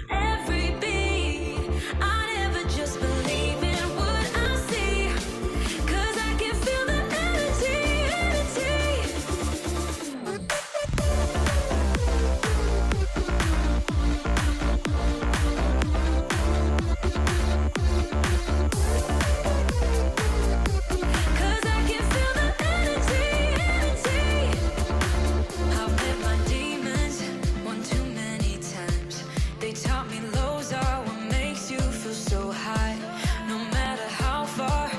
every beat. I never just believe in what I see, 'cause I can feel the I've met my demons one too many times. They taught me lows are what makes you feel so high. No matter how far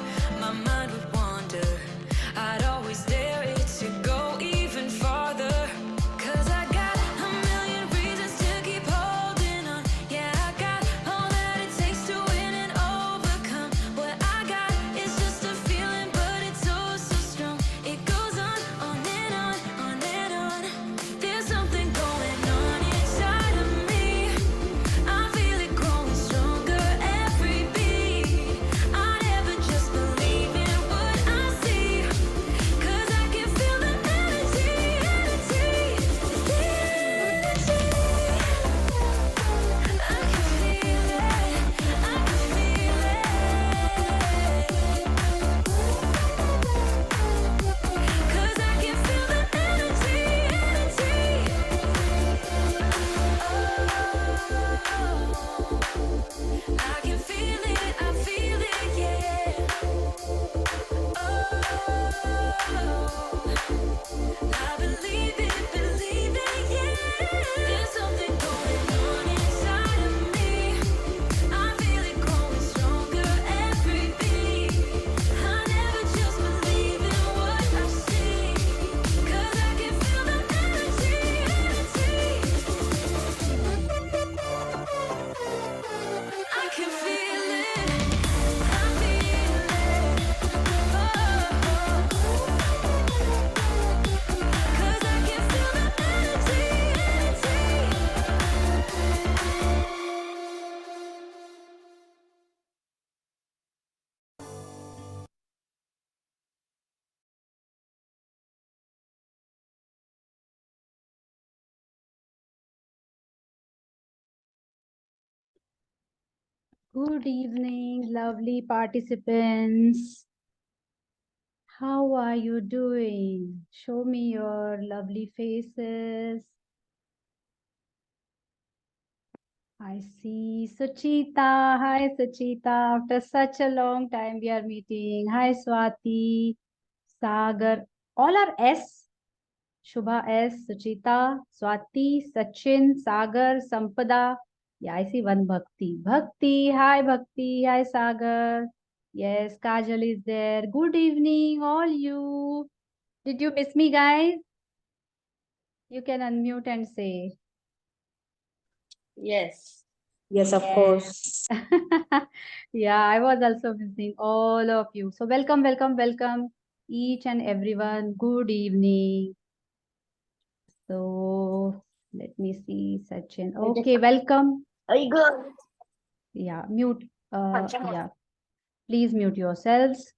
my mind would wander, I'd always dare it to go even farther. 'Cause I got a million reasons to keep holding on. Yeah, I got all that it takes to win and overcome. What I got is just a feeling, but it's oh so strong. It goes on and on, on and on. There's something going on inside of me. I feel it growing stronger every beat. I never just believe in what I see, 'cause I can feel the energy, energy, the energy. I can feel it, I can feel it. 'Cause I can feel the energy, energy. I can feel it, I feel it, yeah. I believe it, yeah. There's something going on inside of me. I feel it growing stronger every beat. I never just believe in what I see, 'cause I can feel the energy, energy. I can feel it, I feel it. 'Cause I can feel the energy, Good evening, lovely participants. How are you doing? Show me your lovely faces. I see Suchita. Hi, Suchita. After such a long time, we are meeting. Hi, Swati, Sagar. All are S. Shubha S, Suchita, Swati, Sachin, Sagar, Sampada. Yeah, I see one Bhakti. Bhakti, hi Bhakti, hi Sagar. Yes, Kajal is there. Good evening, all you. Did you miss me, guys? You can unmute and say. Yes. Yes, of course. Yeah, I was also missing all of you. So welcome, welcome, welcome, each and everyone. Good evening. So let me see, Sachin. Okay, welcome. Good. Yeah, mute. Yeah, please mute yourselves.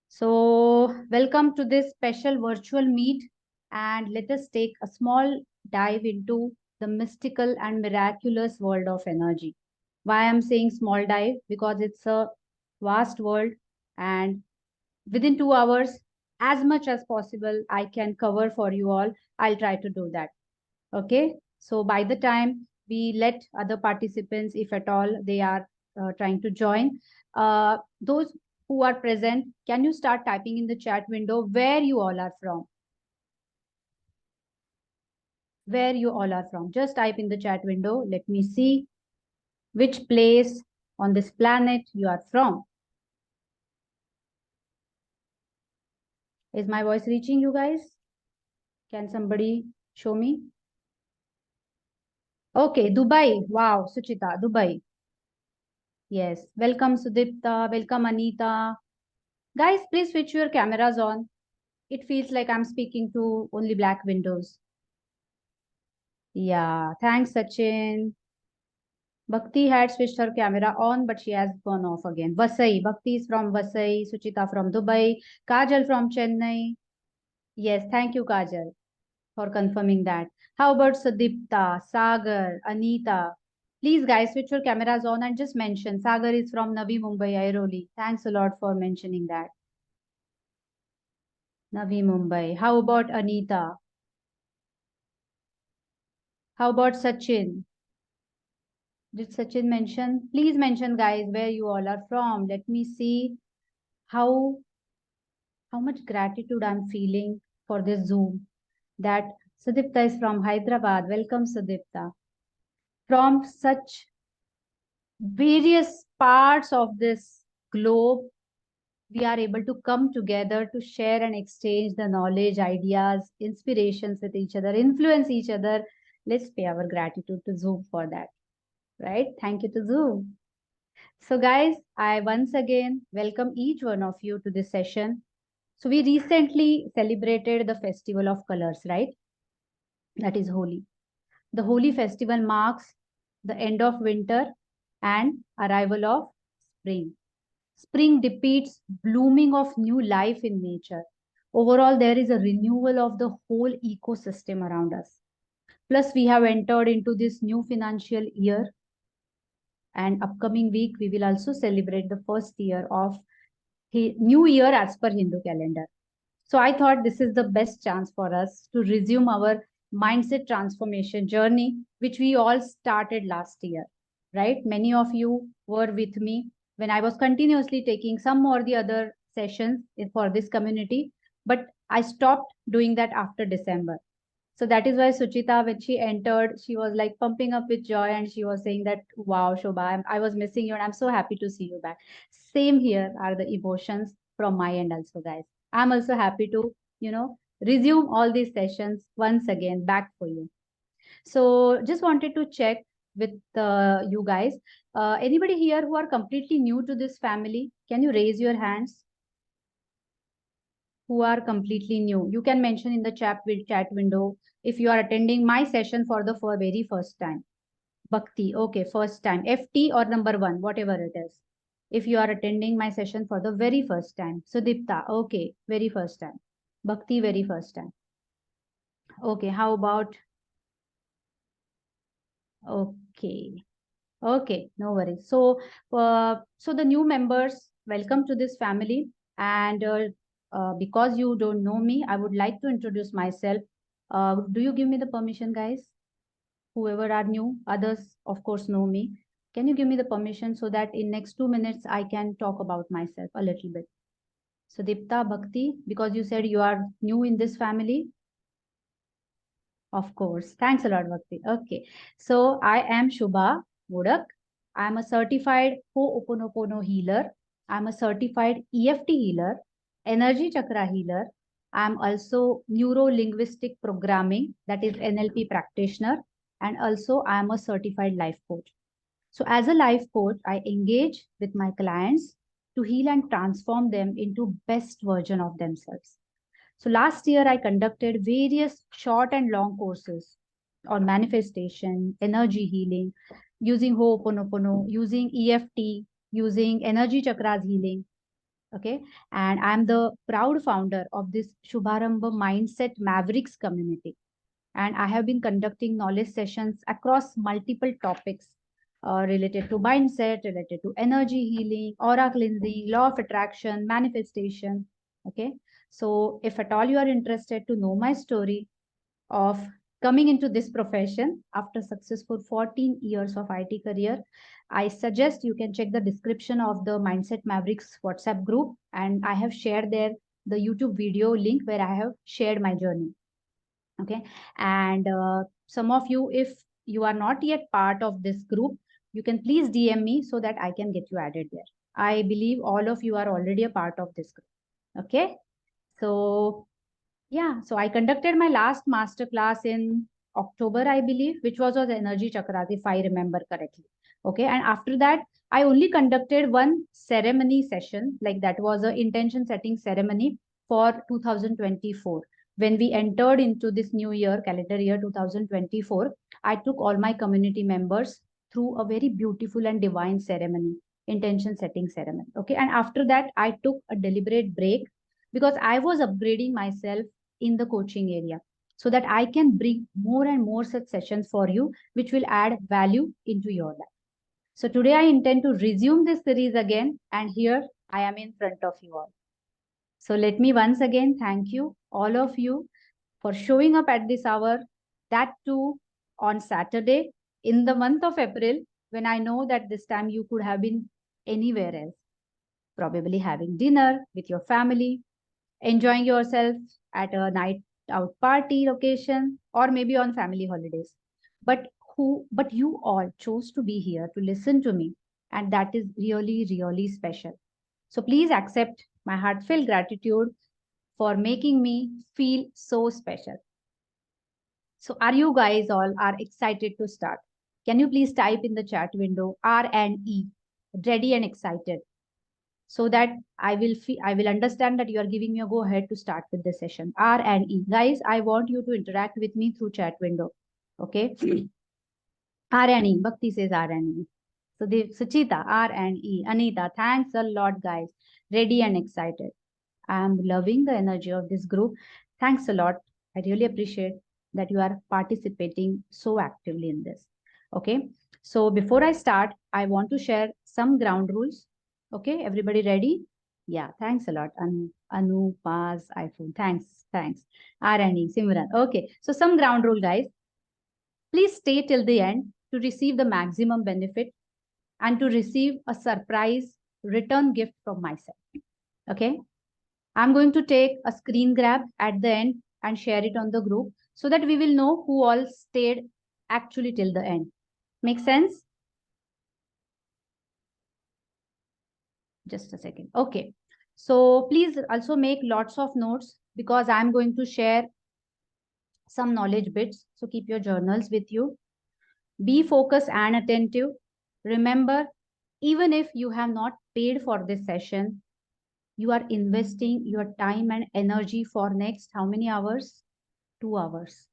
So, welcome to this special virtual meet, and let us take a small dive into the mystical and miraculous world of energy. Why I'm saying small dive? Because it's a vast world, and within 2 hours, as much as possible, I can cover for you all. I'll try to do that. Okay, so by the time we let other participants, if at all they are trying to join, those who are present, can you start typing in the chat window where you all are from? Where you all are from? Just type in the chat window. Let me see which place on this planet you are from. Is my voice reaching you guys? Can somebody show me? Okay, Dubai. Wow, Suchita, Dubai. Yes, welcome Sudipta, welcome Anita. Guys, please switch your cameras on. It feels like I'm speaking to only black windows. Yeah, thanks Sachin. Bhakti had switched her camera on, but she has gone off again. Vasai, Bhakti is from Vasai, Suchita from Dubai, Kajal from Chennai. Yes, thank you, Kajal, for confirming that. How about Sudipta, Sagar, Anita? Please, guys, switch your cameras on and just mention. Sagar is from Navi Mumbai, Airoli. Thanks a lot for mentioning that. Navi Mumbai. How about Anita? How about Sachin? Did Sachin mention? Please mention, guys, where you all are from. Let me see how much gratitude I'm feeling for this Zoom. That Sudipta is from Hyderabad. Welcome, Sudipta. From such various parts of this globe, we are able to come together to share and exchange the knowledge, ideas, inspirations with each other, influence each other. Let's pay our gratitude to Zoom for that, right? Thank you to Zoom. So guys, I once again welcome each one of you to this session. So we recently celebrated the festival of colors, right? That is Holi. The Holi festival marks the end of winter and arrival of spring. Spring depicts blooming of new life in nature. Overall, there is a renewal of the whole ecosystem around us. Plus, we have entered into this new financial year, and upcoming week we will also celebrate the first year of new year as per Hindu calendar. So I thought this is the best chance for us to resume our mindset transformation journey, which we all started last year, right? Many of you were with me when I was continuously taking some or the other sessions for this community, but I stopped doing that after December. So that is why Suchita, when she entered, she was like pumping up with joy and she was saying that, wow, Shobha, I was missing you and I'm so happy to see you back. Same here are the emotions from my end also, guys. I'm also happy to, resume all these sessions once again back for you. So just wanted to check with you guys. Anybody here who are completely new to this family? Can you raise your hands? Who are completely new. You can mention in the chat window if you are attending my session for the very first time. Bhakti, okay, first time. FT or number one, whatever it is. If you are attending my session for the very first time. Sudipta, okay, very first time. Bhakti, very first time. Okay, how about? Okay. Okay, no worries. So the new members, welcome to this family. And because you don't know me, I would like to introduce myself. Do you give me the permission, guys? Whoever are new, others, of course, know me. Can you give me the permission so that in next 2 minutes, I can talk about myself a little bit? So Dipta, Bhakti, because you said you are new in this family, of course. Thanks a lot, Bhakti. Okay. So I am Shubha Modak. I'm a certified Ho'oponopono healer. I'm a certified EFT healer, energy chakra healer. I'm also neuro-linguistic programming, that is NLP practitioner. And also I'm a certified life coach. So as a life coach, I engage with my clients to heal and transform them into best version of themselves. So last year, I conducted various short and long courses on manifestation, energy healing, using Ho'oponopono, using EFT, using energy chakras healing. Okay. And I'm the proud founder of this Shubharamba Mindset Mavericks community. And I have been conducting knowledge sessions across multiple topics related to mindset, related to energy healing, aura cleansing, law of attraction, manifestation. Okay. So if at all you are interested to know my story of coming into this profession after successful 14 years of IT career, I suggest you can check the description of the Mindset Mavericks WhatsApp group. And I have shared there the YouTube video link where I have shared my journey. Okay. And some of you, if you are not yet part of this group, you can please DM me so that I can get you added there. I believe all of you are already a part of this group. Okay. So yeah, so I conducted my last master class in October, I believe, which was on energy chakras, if I remember correctly. Okay. And after that, I only conducted one ceremony session, like that was an intention setting ceremony for 2024. When we entered into this new year, calendar year 2024, I took all my community members through a very beautiful and divine ceremony, intention setting ceremony. Okay. And after that, I took a deliberate break because I was upgrading myself in the coaching area. so that I can bring more and more such sessions for you, which will add value into your life. So today I intend to resume this series again, and here I am in front of you all. So let me once again thank you, all of you, for showing up at this hour, that too on Saturday in the month of April, when I know that this time you could have been anywhere else, probably having dinner with your family, enjoying yourself at a night out party location, or maybe on family holidays. But you all chose to be here to listen to me, and that is really, really special. So please accept my heartfelt gratitude for making me feel so special. So are you guys all are excited to start? Can you please type in the chat window R and E, ready and excited, so that I will understand that you are giving me a go ahead to start with the session. R and E. Guys, I want you to interact with me through chat window. Okay. R and E. Bhakti says R and E. So Suchita, R and E. Anita, thanks a lot, guys. Ready and excited. I'm loving the energy of this group. Thanks a lot. I really appreciate that you are participating so actively in this. Okay. So before I start, I want to share some ground rules. Okay. Everybody ready? Yeah. Thanks a lot. Anu, Paz, iPhone. Thanks. Arani, Simran. Okay. So some ground rule, guys. Please stay till the end to receive the maximum benefit and to receive a surprise return gift from myself. Okay. I'm going to take a screen grab at the end and share it on the group so that we will know who all stayed actually till the end. Make sense? Just a second. Okay. So please also make lots of notes because I'm going to share some knowledge bits. So keep your journals with you. Be focused and attentive. Remember, even if you have not paid for this session, you are investing your time and energy for next how many hours? 2 hours.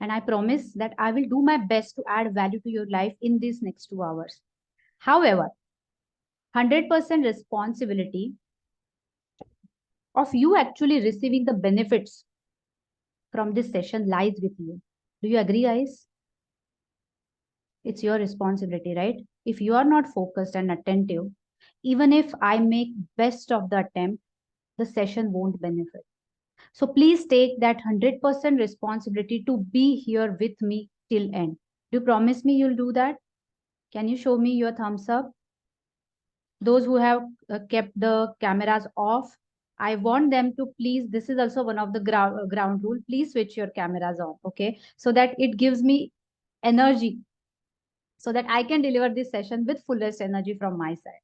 And I promise that I will do my best to add value to your life in these next 2 hours. However, 100% responsibility of you actually receiving the benefits from this session lies with you. Do you agree, guys? It's your responsibility, right? If you are not focused and attentive, even if I make best of the attempt, the session won't benefit. So please take that 100% responsibility to be here with me till end. Do you promise me you'll do that? Can you show me your thumbs up? Those who have kept the cameras off, I want them to please, this is also one of the ground rule, please switch your cameras on, okay? So that it gives me energy, so that I can deliver this session with fullest energy from my side,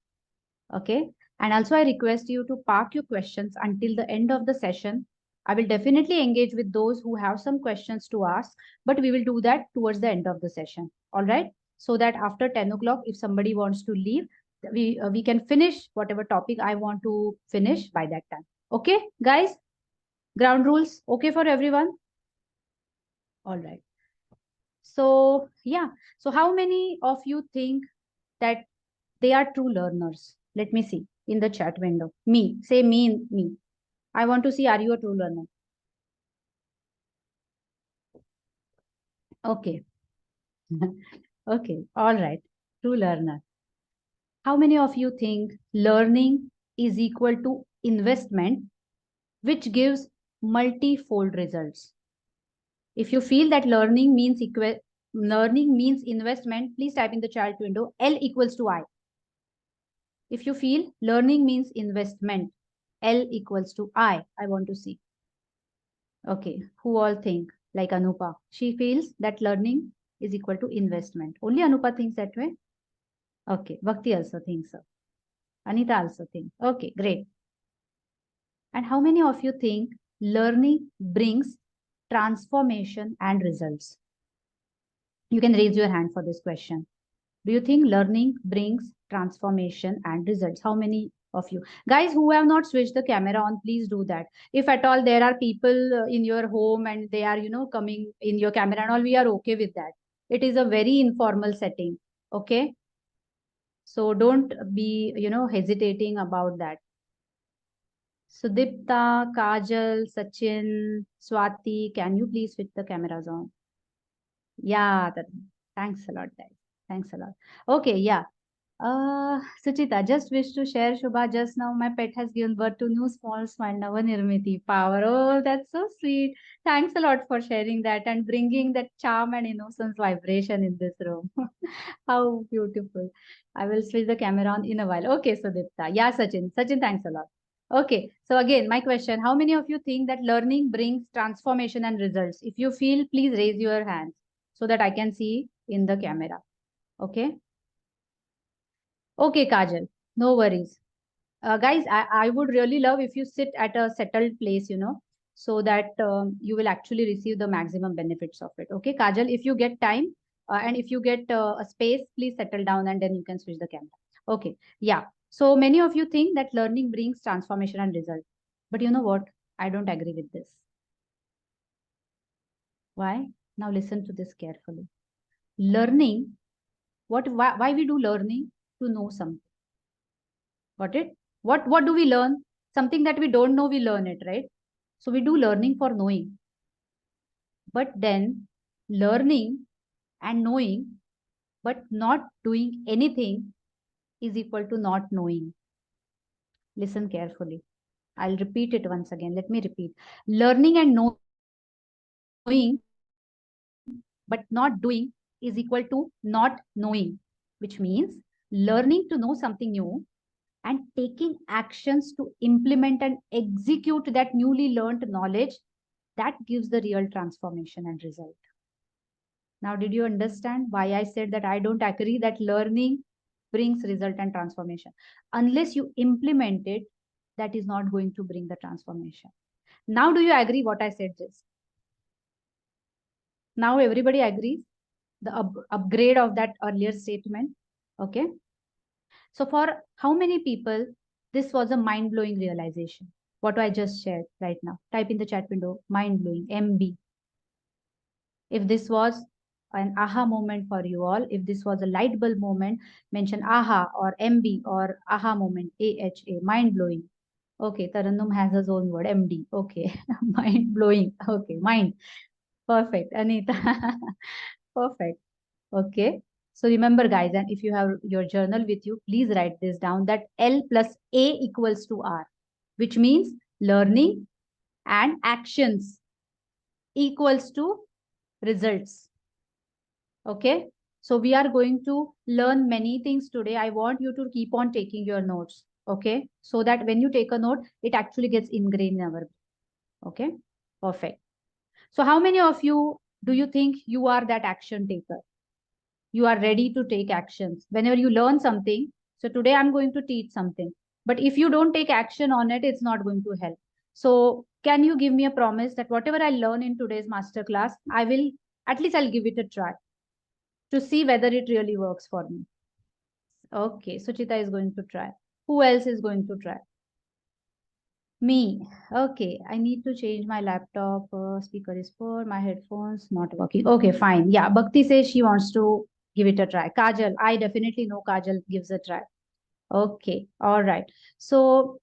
okay? And also I request you to park your questions until the end of the session. I will definitely engage with those who have some questions to ask, but we will do that towards the end of the session, all right? So that after 10 o'clock, if somebody wants to leave, we can finish whatever topic I want to finish by that time. Okay, guys? Ground rules, okay for everyone? All right. So, yeah. So how many of you think that they are true learners? Let me see in the chat window. Me, say me. I want to see, are you a true learner? Okay. Okay, all right. True learner. How many of you think learning is equal to investment, which gives multifold results? If you feel that learning means investment, please type in the chat window L equals to I. If you feel learning means investment, L equals to I want to see. Okay, who all think like Anupa? She feels that learning is equal to investment. Only Anupa thinks that way? Okay, Bhakti also thinks so. Anita also thinks. Okay, great. And how many of you think learning brings transformation and results? You can raise your hand for this question. Do you think learning brings transformation and results? How many of you? Guys who have not switched the camera on, please do that. If at all there are people in your home and they are, coming in your camera and all, we are okay with that. It is a very informal setting. Okay. So don't be, hesitating about that. Sudipta, Kajal, Sachin, Swati, can you please switch the cameras on? Yeah, thanks a lot, guys. Thanks a lot. Okay, yeah. Suchita, just wish to share, Shubha, just now my pet has given birth to new small smile, Nirmiti. Power. Oh, that's so sweet. Thanks a lot for sharing that and bringing that charm and innocence vibration in this room. How beautiful. I will switch the camera on in a while. Okay, Sudipta. Yeah, Sachin. Sachin, thanks a lot. Okay, so again, my question, how many of you think that learning brings transformation and results? If you feel, please raise your hands so that I can see in the camera. Okay. Okay, Kajal, no worries. Guys, I would really love if you sit at a settled place, so that you will actually receive the maximum benefits of it. Okay, Kajal, if you get time and if you get a space, please settle down and then you can switch the camera. Okay, yeah. So many of you think that learning brings transformation and result. But you know what? I don't agree with this. Why? Now listen to this carefully. Learning, why we do learning? To know something. Got it? What do we learn? Something that we don't know, we learn it, right? So we do learning for knowing. But then learning and knowing, but not doing anything is equal to not knowing. Listen carefully. I'll repeat it once again. Let me repeat. Learning and knowing, but not doing is equal to not knowing, which means learning to know something new and taking actions to implement and execute that newly learned knowledge, that gives the real transformation and result. Now, did you understand why I said that I don't agree that learning brings result and transformation? Unless you implement it, that is not going to bring the transformation. Now, do you agree what I said just? Now, everybody agrees the upgrade of that earlier statement. Okay. So for how many people, this was a mind-blowing realization? What I just shared right now. Type in the chat window, mind-blowing, MB. If this was an aha moment for you all, if this was a light bulb moment, mention aha or MB or aha moment, AHA, mind-blowing. Okay, Tarannum has his own word, MD. Okay, mind-blowing. Okay, mind. Perfect, Anita. Perfect. Okay. So remember, guys, and if you have your journal with you, please write this down that L plus A equals to R, which means learning and actions equals to results. Okay. So we are going to learn many things today. I want you to keep on taking your notes. Okay. So that when you take a note, it actually gets ingrained in our brain. Okay. Perfect. So how many of you do you think you are that action taker? You are ready to take actions whenever you learn something. So today I'm going to teach something, but if you don't take action on it, it's not going to help. So can you give me a promise that whatever I learn in today's masterclass, I will, at least I'll give it a try to see whether it really works for me. Okay, Suchita is going to try. Who else is going to try? Me. Okay, I need to change my laptop. Speaker is poor. My headphones not working. Okay, fine. Yeah, Bhakti says she wants to give it a try. Kajal, I definitely know Kajal gives a try. Okay, all right. So,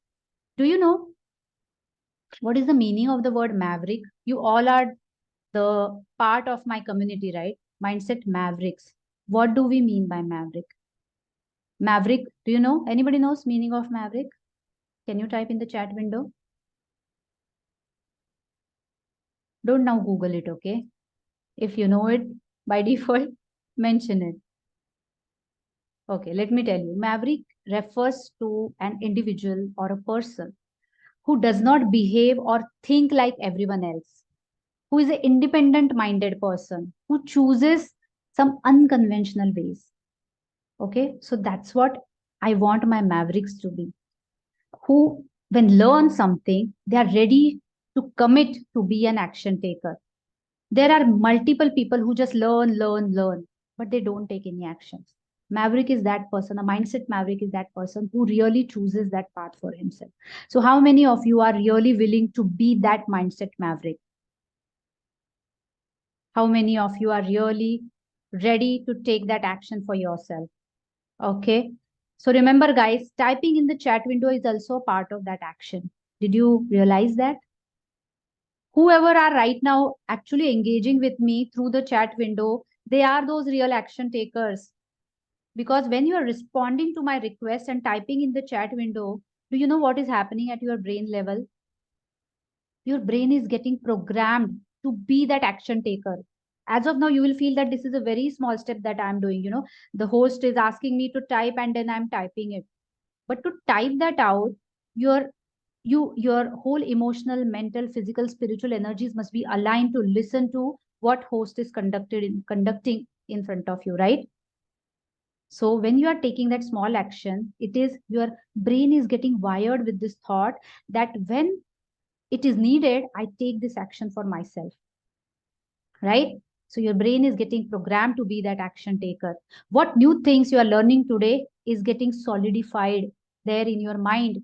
do you know what is the meaning of the word maverick? You all are the part of my community, right? Mindset Mavericks. What do we mean by maverick? Maverick, do you know? Anybody knows meaning of maverick? Can you type in the chat window? Don't now Google it, okay? If you know it by default, mention it. Okay, let me tell you. Maverick refers to an individual or a person who does not behave or think like everyone else, who is an independent minded person, who chooses some unconventional ways. Okay, so that's what I want my mavericks to be. Who, when learn something, they are ready to commit to be an action taker. There are multiple people who just learn, but they don't take any actions. Maverick is that person, a mindset maverick is that person who really chooses that path for himself. So how many of you are really willing to be that mindset maverick? How many of you are really ready to take that action for yourself? Okay. So remember, guys, typing in the chat window is also part of that action. Did you realize that? Whoever are right now actually engaging with me through the chat window, they are those real action takers. Because when you are responding to my request and typing in the chat window, do you know what is happening at your brain level? Your brain is getting programmed to be that action taker. As of now, you will feel that this is a very small step that I'm doing. The host is asking me to type and then I'm typing it. But to type that out, your your whole emotional, mental, physical, spiritual energies must be aligned to listen to what host is conducting in front of you, right? So when you are taking that small action, it is your brain is getting wired with this thought that when it is needed, I take this action for myself, right? So your brain is getting programmed to be that action taker. What new things you are learning today is getting solidified there in your mind,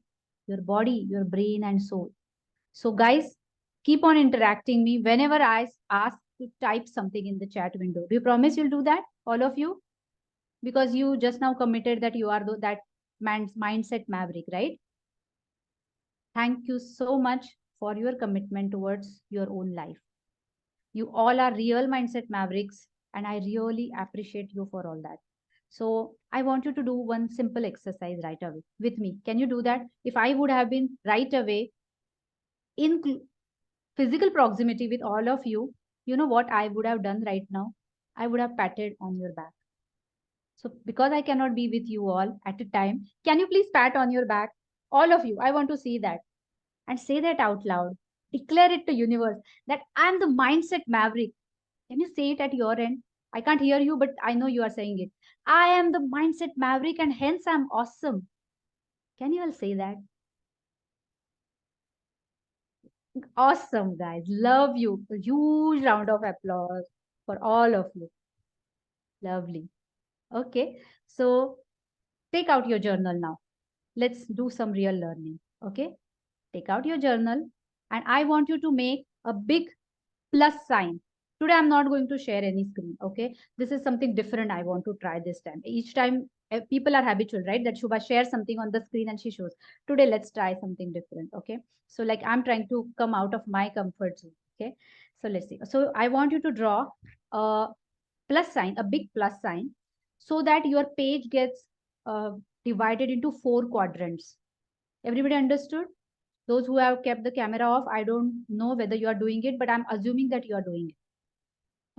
your body, your brain, and soul. So, guys, keep on interacting me whenever I ask to type something in the chat window. Do you promise you'll do that, all of you? Because you just now committed that you are that mindset maverick, right? Thank you so much for your commitment towards your own life. You all are real mindset mavericks, and I really appreciate you for all that. So I want you to do one simple exercise right away with me. Can you do that? If I would have been right away in physical proximity with all of you, you know what I would have done right now? I would have patted on your back. So because I cannot be with you all at a time, can you please pat on your back? All of you, I want to see that. And say that out loud. Declare it to universe that I'm the mindset maverick. Can you say it at your end? I can't hear you, but I know you are saying it. I am the mindset maverick and hence I'm awesome. Can you all say that? Awesome, guys. Love you. A huge round of applause for all of you. Lovely. Okay. So take out your journal now. Let's do some real learning. Okay. Take out your journal and I want you to make a big plus sign. Today, I'm not going to share any screen. Okay. This is something different I want to try this time. Each time people are habitual, right? That Shubha shares something on the screen and she shows. Today, let's try something different. Okay. So like I'm trying to come out of my comfort zone. Okay. So let's see. So I want you to draw a plus sign, a big plus sign, so that your page gets uh, divided into 4 quadrants. Everybody understood? Those who have kept the camera off, I don't know whether you are doing it, but I'm assuming that you are doing it.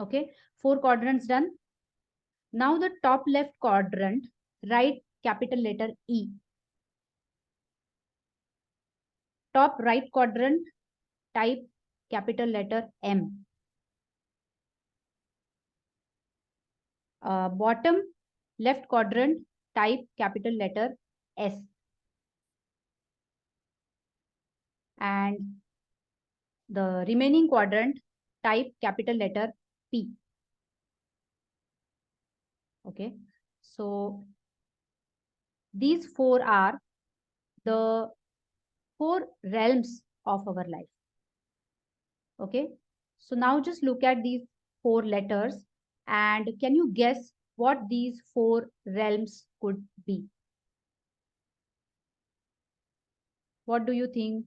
Okay, 4 quadrants done. Now the top left quadrant, write capital letter E. Top right quadrant, type capital letter M. Bottom left quadrant, type capital letter S. And the remaining quadrant, type capital letter P. Okay, so these 4 are the 4 realms of our life. Okay, so now just look at these 4 letters and can you guess what these 4 realms could be? What do you think?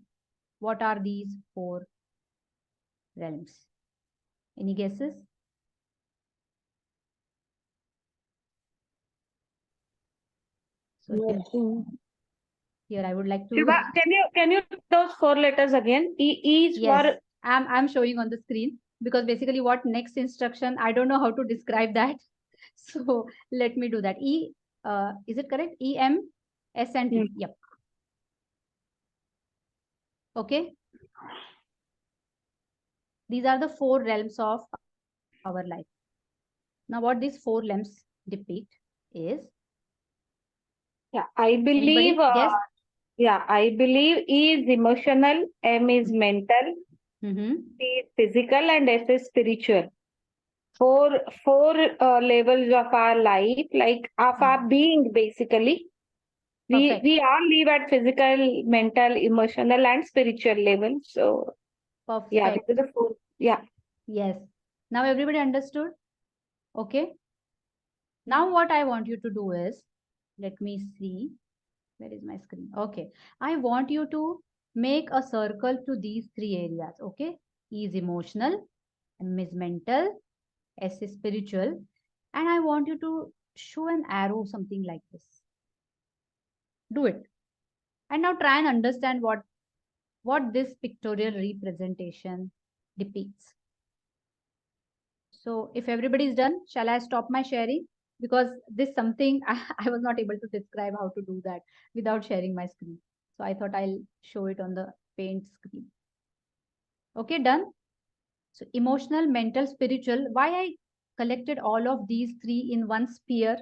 What are these 4 realms? Any guesses? So here I would like to. Shubha, can you those 4 letters again? E is Yes, for I'm showing on the screen because basically what next instruction, I don't know how to describe that. So let me do that. E, is it correct? E, M, S and T. Yep. Okay. These are the 4 realms of our life. Now, what these 4 realms depict is. I believe. Anybody guess? I believe E is emotional, M is mental, Mm-hmm. P is physical, and S is spiritual. Four levels of our life, like of our being, basically. Perfect. We all live at physical, mental, emotional, and spiritual level. So yeah, Perfect. these are the 4. Yeah. Yes. Now everybody understood? Okay. Now what I want you to do is, let me see. Where is my screen? Okay. I want you to make a circle to these three areas. Okay, E is emotional, M is mental, S is spiritual, and I want you to show an arrow, something like this. Do it. And now try and understand what this pictorial representation depicts. So if everybody is done, shall I stop my sharing? Because this something I was not able to describe how to do that without sharing my screen. So I thought I'll show it on the paint screen. Okay, done. So emotional, mental, spiritual. Why I collected all of these three in one sphere?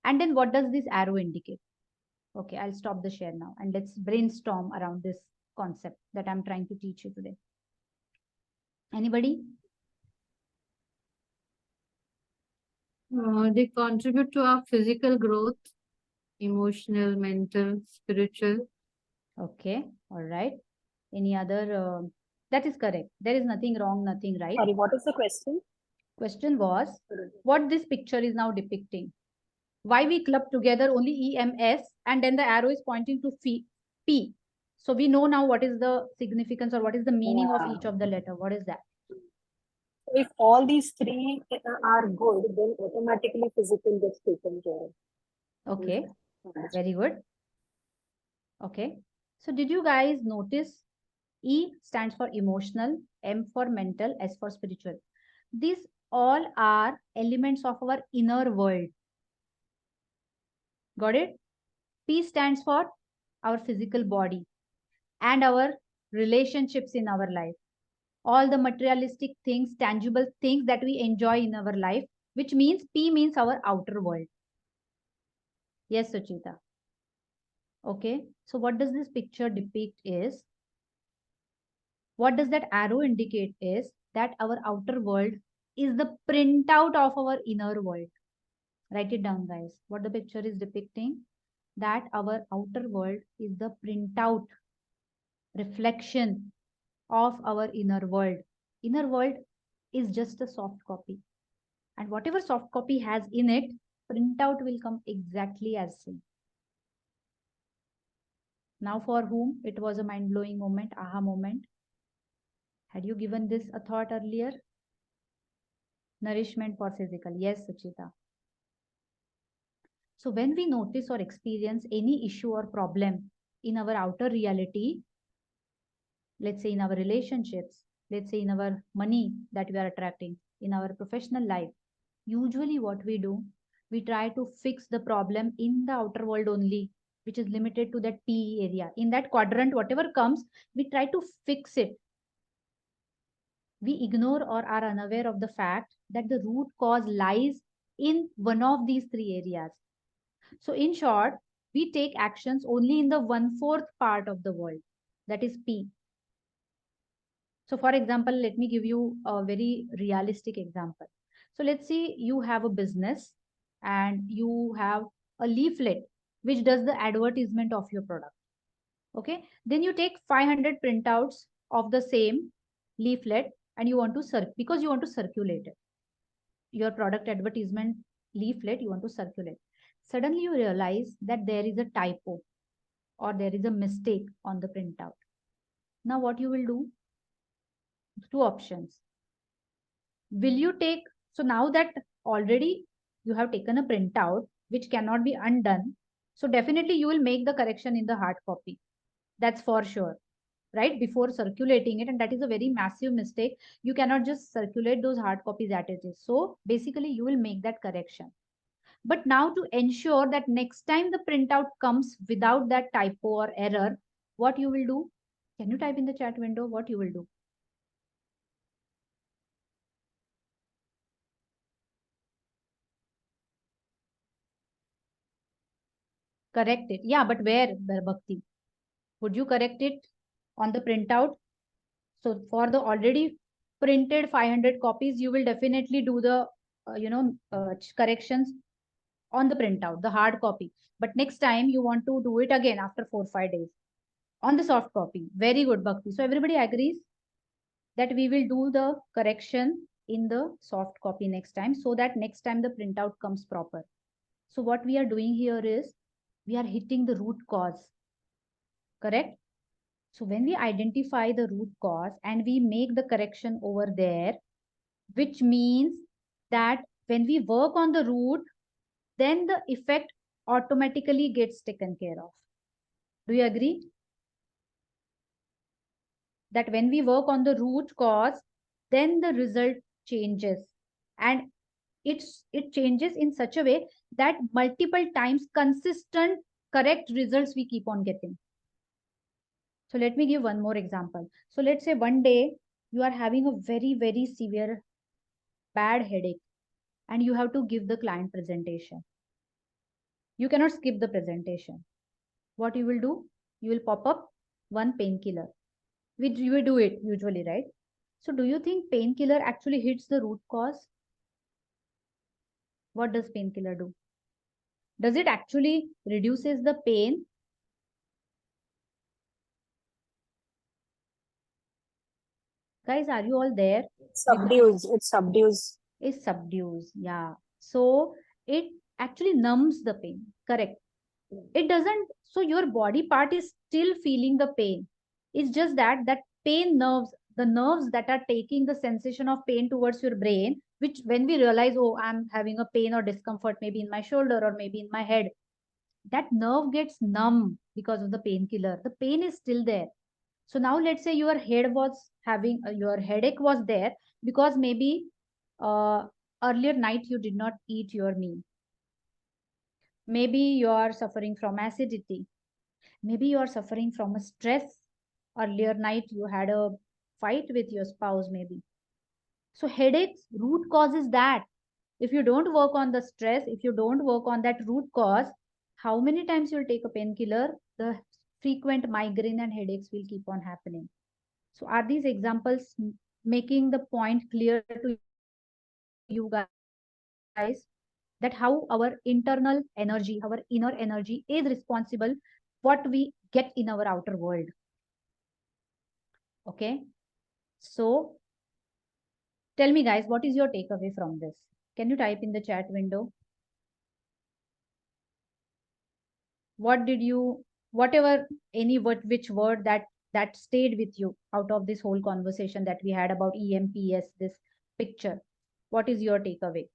And then what does this arrow indicate? Okay, I'll stop the share now and let's brainstorm around this concept that I'm trying to teach you today. Anybody? They contribute to our physical growth, emotional, mental, spiritual. Okay, all right. Any other? That is correct. There is nothing wrong, nothing right. Sorry, what is the question? Question was what this picture is now depicting. Why we club together only EMS and then the arrow is pointing to P. So we know now what is the significance or what is the meaning of each of the letter. What is that? If all these three are good, then automatically physical gets taken care of. Okay, very good. Okay, so did you guys notice E stands for emotional, M for mental, S for spiritual. These all are elements of our inner world. Got it? P stands for our physical body and our relationships in our life. All the materialistic things, tangible things that we enjoy in our life, which means P means our outer world. Yes, Suchita. Okay, so what does this picture depict is, what does that arrow indicate is that our outer world is the printout of our inner world. Write it down, guys. What the picture is depicting, that our outer world is the printout, reflection of our inner world. Inner world is just a soft copy. And whatever soft copy has in it, printout will come exactly as same. Now for whom it was a mind-blowing moment, aha moment. Had you given this a thought earlier? Nourishment for physical. Yes, Suchita. So when we notice or experience any issue or problem in our outer reality, let's say in our relationships, let's say in our money that we are attracting, in our professional life, usually what we do, we try to fix the problem in the outer world only, which is limited to that PE area. In that quadrant, whatever comes, we try to fix it. We ignore or are unaware of the fact that the root cause lies in one of these three areas. So in short, we take actions only in the 1/4 part of the world, that is P. So for example, let me give you a very realistic example. So let's say you have a business and you have a leaflet which does the advertisement of your product. Okay, then you take 500 printouts of the same leaflet and you want to because you want to circulate it. Your product advertisement leaflet you want to circulate. Suddenly you realize that there is a typo or there is a mistake on the printout. Now what you will do? Two options. Will you take, so now that already you have taken a printout which cannot be undone, so definitely you will make the correction in the hard copy. That's for sure, right? Before circulating it, and that is a very massive mistake. You cannot just circulate those hard copies as it is. So basically you will make that correction. But now to ensure that next time the printout comes without that typo or error, what you will do? Can you type in the chat window what you will do? Correct it. Yeah, but where, Bhakti? Would you correct it on the printout? So for the already printed 500 copies, you will definitely do the, corrections on the printout, the hard copy. But next time you want to do it again after 4-5 days on the soft copy. Very good, Bhakti. So everybody agrees that we will do the correction in the soft copy next time, so that next time the printout comes proper. So what we are doing here is we are hitting the root cause. Correct? So when we identify the root cause and we make the correction over there, which means that when we work on the root, then the effect automatically gets taken care of. Do you agree? That when we work on the root cause, then the result changes. And it changes in such a way that multiple times consistent correct results we keep on getting. So let me give one more example. So let's say one day you are having a very, very severe bad headache and you have to give the client presentation. You cannot skip the presentation. What you will do? You will pop up one painkiller. You will do it usually, right? So do you think painkiller actually hits the root cause? What does painkiller do? Does it actually reduces the pain? Guys, are you all there? It subdues. It subdues, yeah. So it actually numbs the pain, correct? It doesn't, so your body part is still feeling the pain. It's just that pain nerves, the nerves that are taking the sensation of pain towards your brain, which when we realize, oh, I'm having a pain or discomfort, maybe in my shoulder or maybe in my head, that nerve gets numb because of the painkiller. The pain is still there. So now let's say your head was having, your headache was there because maybe uh, earlier night you did not eat your meal. Maybe you are suffering from acidity. Maybe you are suffering from a stress. Earlier night you had a fight with your spouse maybe. So headaches, root cause is that. If you don't work on the stress, if you don't work on that root cause, how many times you'll take a painkiller, the frequent migraine and headaches will keep on happening. So are these examples making the point clear to you guys that how our internal energy, our inner energy is responsible what we get in our outer world? Okay. So tell me guys, what is your takeaway from this? Can you type in the chat window? What did you, whatever, any word, which word that stayed with you out of this whole conversation that we had about EMPS, this picture? What is your takeaway?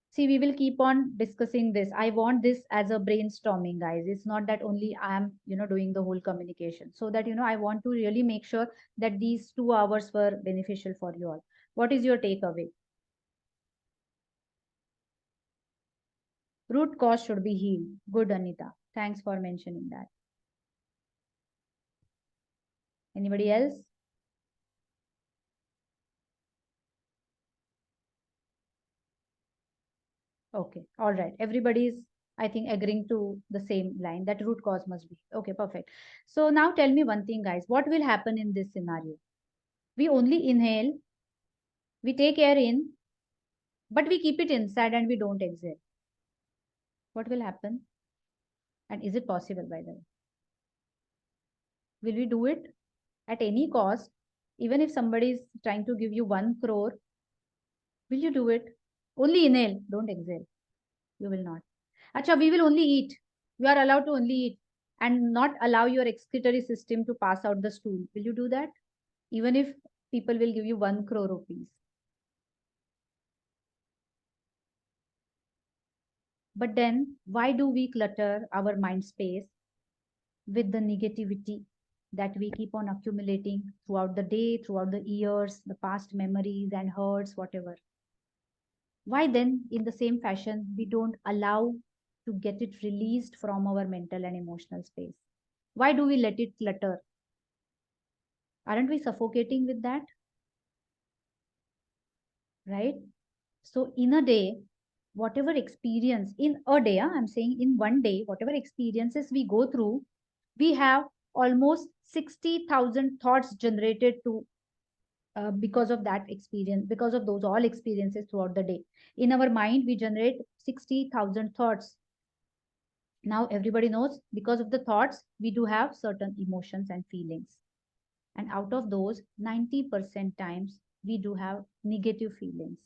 See, we will keep on discussing this. I want this as a brainstorming, guys. It's not that only I am, doing the whole communication. So that, I want to really make sure that these 2 hours were beneficial for you all. What is your takeaway? Root cause should be healed. Good, Anita. Thanks for mentioning that. Anybody else? Okay. All right. Everybody's, I think, agreeing to the same line that root cause must be. Okay, perfect. So now tell me one thing, guys. What will happen in this scenario? We only inhale, we take air in, but we keep it inside and we don't exhale. What will happen? And is it possible, by the way? Will we do it at any cost? Even if somebody is trying to give you 1 crore, will you do it? Only inhale, don't exhale. You will not. Acha, we will only eat. You are allowed to only eat and not allow your excretory system to pass out the stool. Will you do that? Even if people will give you 1 crore rupees. But then, why do we clutter our mind space with the negativity that we keep on accumulating throughout the day, throughout the years, the past memories and hurts, whatever? Why then, in the same fashion, we don't allow to get it released from our mental and emotional space? Why do we let it clutter? Aren't we suffocating with that? Right? So in a day, whatever experience in a day, I'm saying in one day, whatever experiences we go through, we have almost 60,000 thoughts generated to because of that experience, because of those all experiences throughout the day. In our mind, we generate 60,000 thoughts. Now everybody knows because of the thoughts, we do have certain emotions and feelings. And out of those, 90% times, we do have negative feelings.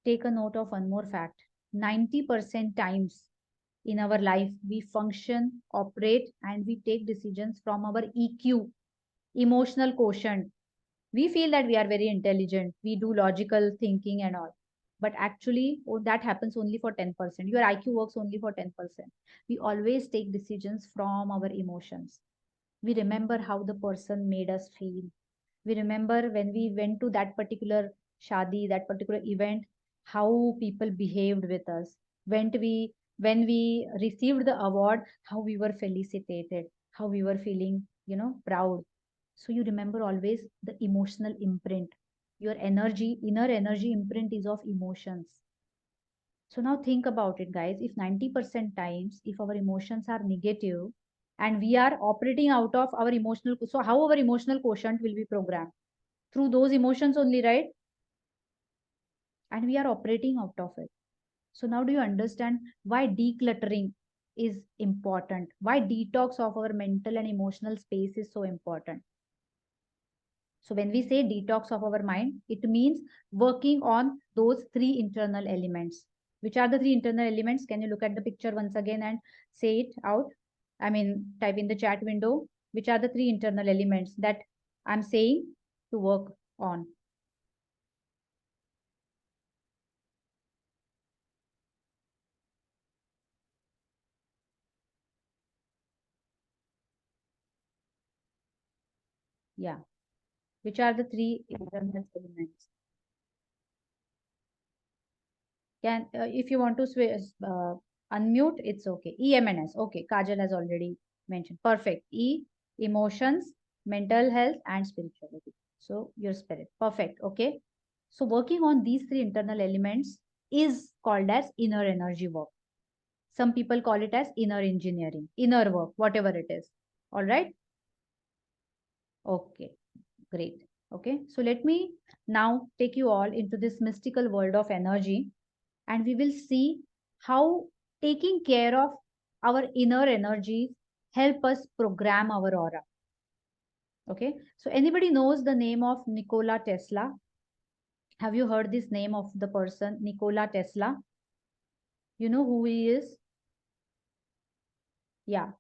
Take a note of one more fact. 90% times, in our life, we function, operate, and we take decisions from our EQ, emotional quotient. We feel that we are very intelligent, we do logical thinking and all, but actually that happens only for 10%. Your IQ works only for 10%. We always take decisions from our emotions. We remember how the person made us feel. We remember when we went to that particular shadi, that particular event, how people behaved with us. When we received the award, how we were felicitated, how we were feeling, proud. So you remember always the emotional imprint. Your energy, inner energy imprint is of emotions. So now think about it, guys. If 90% times, if our emotions are negative and we are operating out of our emotional, so how our emotional quotient will be programmed? Through those emotions only, right? And we are operating out of it. So now do you understand why decluttering is important? Why detox of our mental and emotional space is so important? So when we say detox of our mind, it means working on those three internal elements. Which are the three internal elements? Can you look at the picture once again and say it out? I mean, type in the chat window. Which are the three internal elements that I'm saying to work on? Yeah. Which are the three internal elements? Can if you want to unmute, it's okay. EMNS. Okay, Kajal has already mentioned. Perfect. E, emotions, mental health, and spirituality. So your spirit. Perfect. Okay. So working on these three internal elements is called as inner energy work. Some people call it as inner engineering, inner work, whatever it is. All right. Okay. Great. Okay. So let me now take you all into this mystical world of energy, and we will see how taking care of our inner energies help us program our aura. Okay. So anybody knows the name of Nikola Tesla? Have you heard this name of the person, Nikola Tesla? You know who he is? Yeah.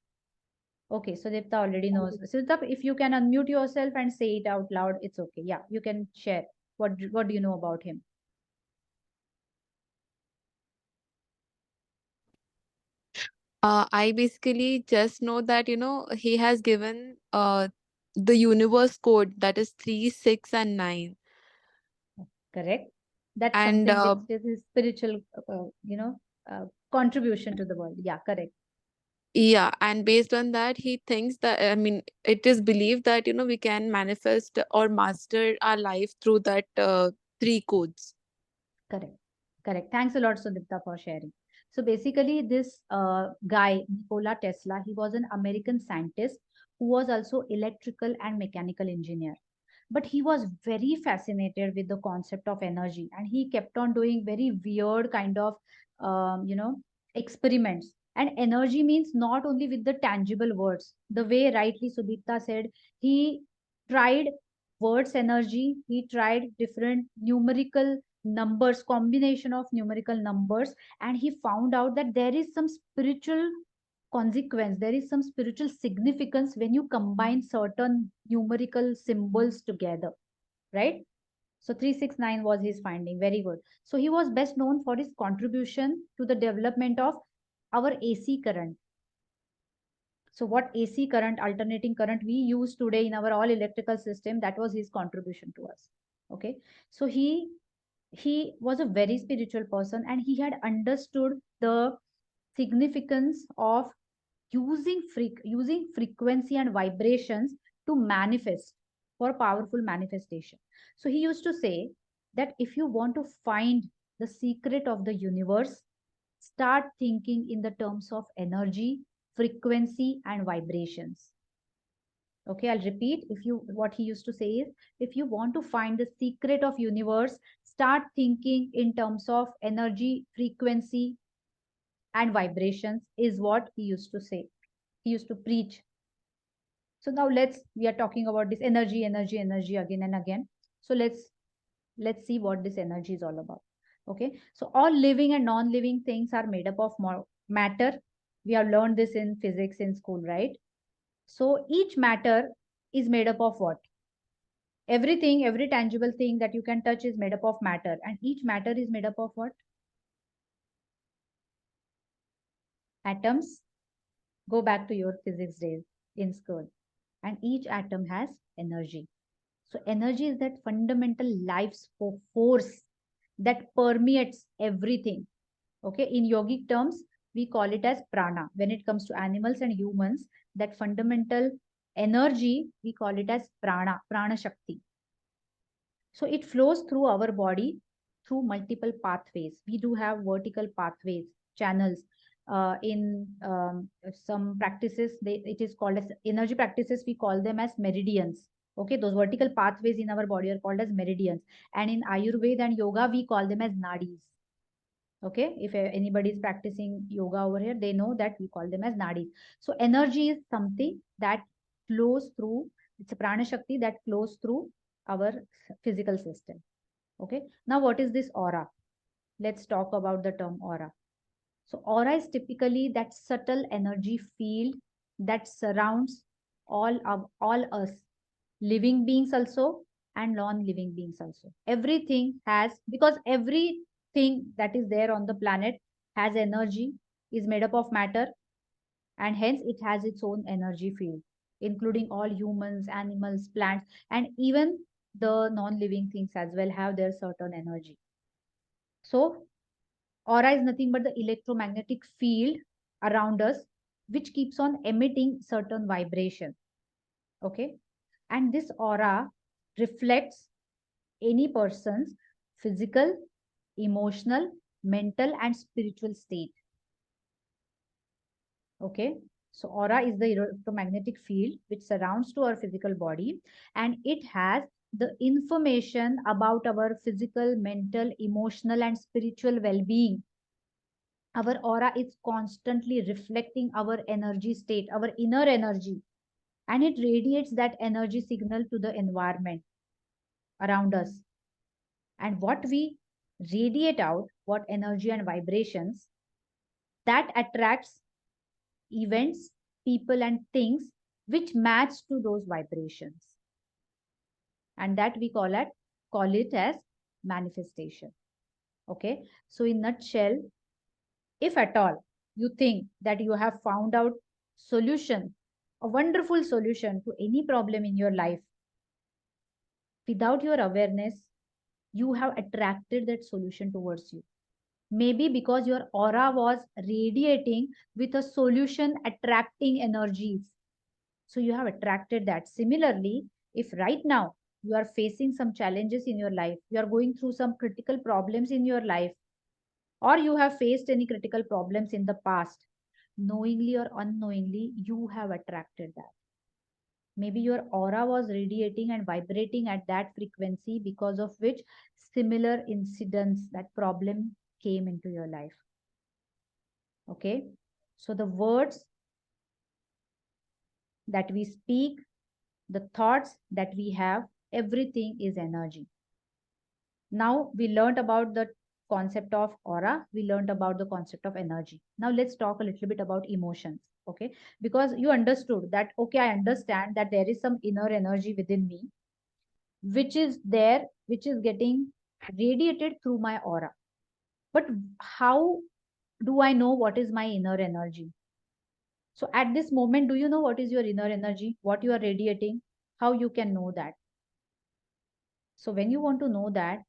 Okay. So Dipta already knows. So Dipta, if you can unmute yourself and say it out loud, it's okay. Yeah. You can share. What do you know about him? I basically just know that, he has given the universe code, that is 3, 6, and 9. Correct. That's And something which is his spiritual, contribution to the world. Yeah, correct. yeah, and based on that, he thinks that, I mean, it is believed that, we can manifest or master our life through that 3 codes. Correct. Correct. Thanks a lot, Sudipta, for sharing. So basically, this guy, Nikola Tesla, he was an American scientist who was also electrical and mechanical engineer. But he was very fascinated with the concept of energy, and he kept on doing very weird kind of, experiments. And energy means not only with the tangible words. The way rightly Sudipta said, he tried words energy. He tried different numerical numbers, combination of numerical numbers, and he found out that there is some spiritual consequence, there is some spiritual significance when you combine certain numerical symbols together, right? So 369 was his finding. Very good. So he was best known for his contribution to the development of our AC current. So what AC current, alternating current we use today in our all electrical system, that was his contribution to us. Okay. So he was a very spiritual person, and he had understood the significance of using frequency and vibrations to manifest, for powerful manifestation. So he used to say that if you want to find the secret of the universe, start thinking in the terms of energy, frequency, and vibrations. Okay, I'll repeat. What he used to say is, if you want to find the secret of universe, start thinking in terms of energy, frequency, and vibrations, is what he used to say. He used to preach. So now we are talking about this energy, energy, energy again and again. So let's see what this energy is all about. Okay. So all living and non-living things are made up of matter. We have learned this in physics in school, right? So each matter is made up of what? Everything, every tangible thing that you can touch is made up of matter. And each matter is made up of what? Atoms. Go back to your physics days in school. And each atom has energy. So energy is that fundamental life force that permeates everything. Okay, in yogic terms, we call it as prana. When it comes to animals and humans, that fundamental energy, we call it as prana, prana shakti. So it flows through our body through multiple pathways. We do have vertical pathways, channels. In some practices, it is called as energy practices, we call them as meridians. Okay, those vertical pathways in our body are called as meridians. And in Ayurveda and yoga, we call them as nadis. Okay, if anybody is practicing yoga over here, they know that we call them as nadis. So energy is something that flows through, it's a prana shakti that flows through our physical system. Okay, now what is this aura? Let's talk about the term aura. So aura is typically that subtle energy field that surrounds all us, living beings also and non-living beings also. Everything has, because everything that is there on the planet has energy, is made up of matter, and hence it has its own energy field, including all humans, animals, plants, and even the non-living things as well have their certain energy. So aura is nothing but the electromagnetic field around us which keeps on emitting certain vibration. Okay, and this aura reflects any person's physical, emotional, mental, and spiritual state. Okay, so aura is the electromagnetic field which surrounds to our physical body, and it has the information about our physical, mental, emotional, and spiritual well-being. Our aura is constantly reflecting our energy state, our inner energy, and it radiates that energy signal to the environment around us. And what we radiate out, what energy and vibrations, that attracts events, people, and things which match to those vibrations. And that we call it as manifestation. Okay, so in nutshell, if at all you think that you have found out solution, a wonderful solution to any problem in your life, without your awareness, you have attracted that solution towards you. Maybe because your aura was radiating with a solution attracting energies. So you have attracted that. Similarly, if right now you are facing some challenges in your life, you are going through some critical problems in your life, or you have faced any critical problems in the past, knowingly or unknowingly, you have attracted that. Maybe your aura was radiating and vibrating at that frequency, because of which similar incidents, that problem came into your life. Okay, so the words that we speak, the thoughts that we have, everything is energy. Now we learned about the concept of aura, we learned about the concept of energy. Now let's talk a little bit about emotions. Okay, because you understood that, okay, I understand that there is some inner energy within me which is there, which is getting radiated through my aura. But how do I know what is my inner energy? So at this moment, do you know what is your inner energy, what you are radiating, how you can know that? So when you want to know that,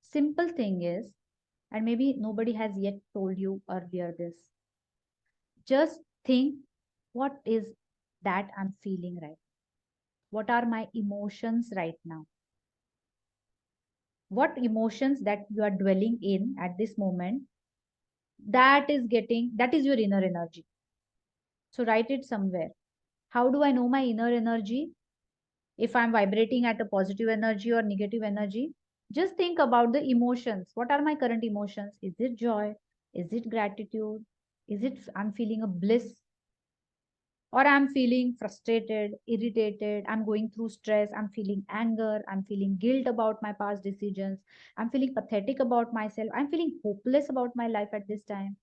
simple thing is, and maybe nobody has yet told you earlier this, just think, what is that I'm feeling right? What are my emotions right now? What emotions that you are dwelling in at this moment, that is your inner energy. So write it somewhere. How do I know my inner energy? If I'm vibrating at a positive energy or negative energy, just think about the emotions. What are my current emotions? Is it joy? Is it gratitude? Is it I'm feeling a bliss? Or I'm feeling frustrated, irritated, I'm going through stress, I'm feeling anger, I'm feeling guilt about my past decisions, I'm feeling pathetic about myself, I'm feeling hopeless about my life at this time.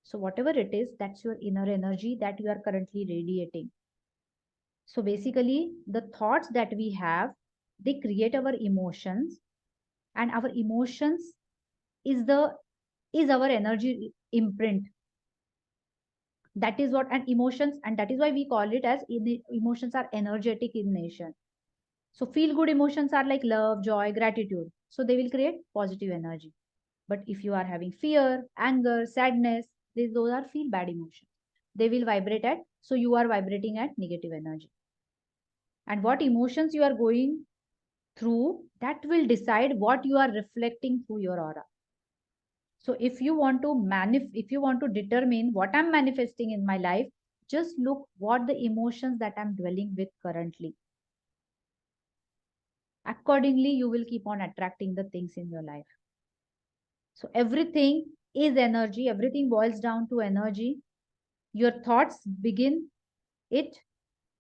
So whatever it is, that's your inner energy that you are currently radiating. So basically, the thoughts that we have, they create our emotions, and our emotions is our energy imprint. That is what, and emotions, and that is why we call it as emotions are energetic in nature. So feel good emotions are like love, joy, gratitude. So they will create positive energy. But if you are having fear, anger, sadness, those are feel bad emotions. They will vibrate at, so you are vibrating at negative energy. And what emotions you are going through, that will decide what you are reflecting through your aura. So if you want to determine what I'm manifesting in my life, just look what the emotions that I'm dwelling with currently. Accordingly, you will keep on attracting the things in your life. So everything is energy. Everything boils down to energy. Your thoughts begin it.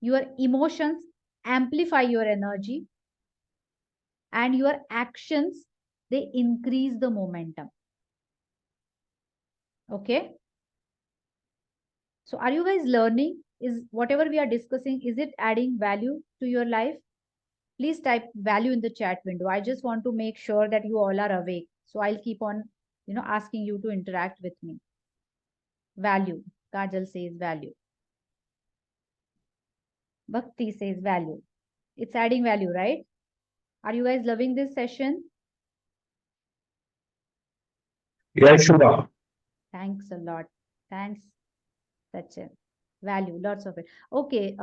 Your emotions amplify your energy. And your actions, they increase the momentum. Okay. So are you guys learning? Is whatever we are discussing, is it adding value to your life? Please type value in the chat window. I just want to make sure that you all are awake. So I'll keep on, asking you to interact with me. Value. Kajal says value. Bhakti says value. It's adding value, right? Are you guys loving this session? Yes, Shubha. Thanks a lot. Thanks, Sachin. Value, lots of it. Okay,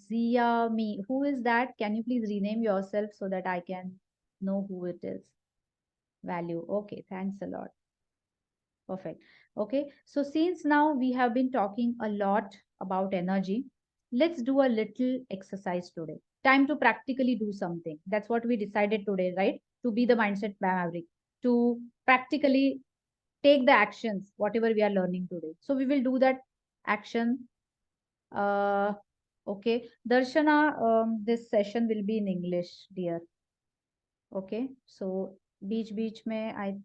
Zia me. Who is that? Can you please rename yourself so that I can know who it is? Value. Okay, thanks a lot. Perfect. Okay, so since now we have been talking a lot about energy, let's do a little exercise today. Time to practically do something. That's what we decided today, right? To be the mindset maverick, to practically take the actions, whatever we are learning today. So we will do that action. Okay, Darshana, this session will be in English, dear. Okay, so बीच में I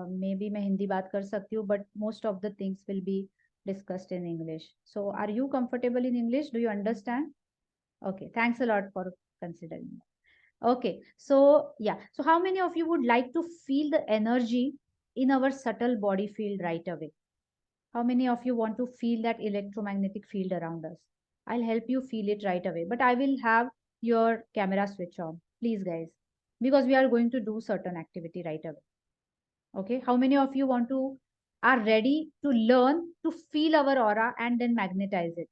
maybe मैं हिंदी बात कर सकती हूँ, but most of the things will be discussed in English. So are you comfortable in English? Do you understand? Okay, thanks a lot for considering that. Okay, so yeah, so how many of you would like to feel the energy in our subtle body field right away? How many of you want to feel that electromagnetic field around us? I'll help you feel it right away, but I will have your camera switch on, please guys, because we are going to do certain activity right away. Okay, how many of you are ready to learn to feel our aura and then magnetize it?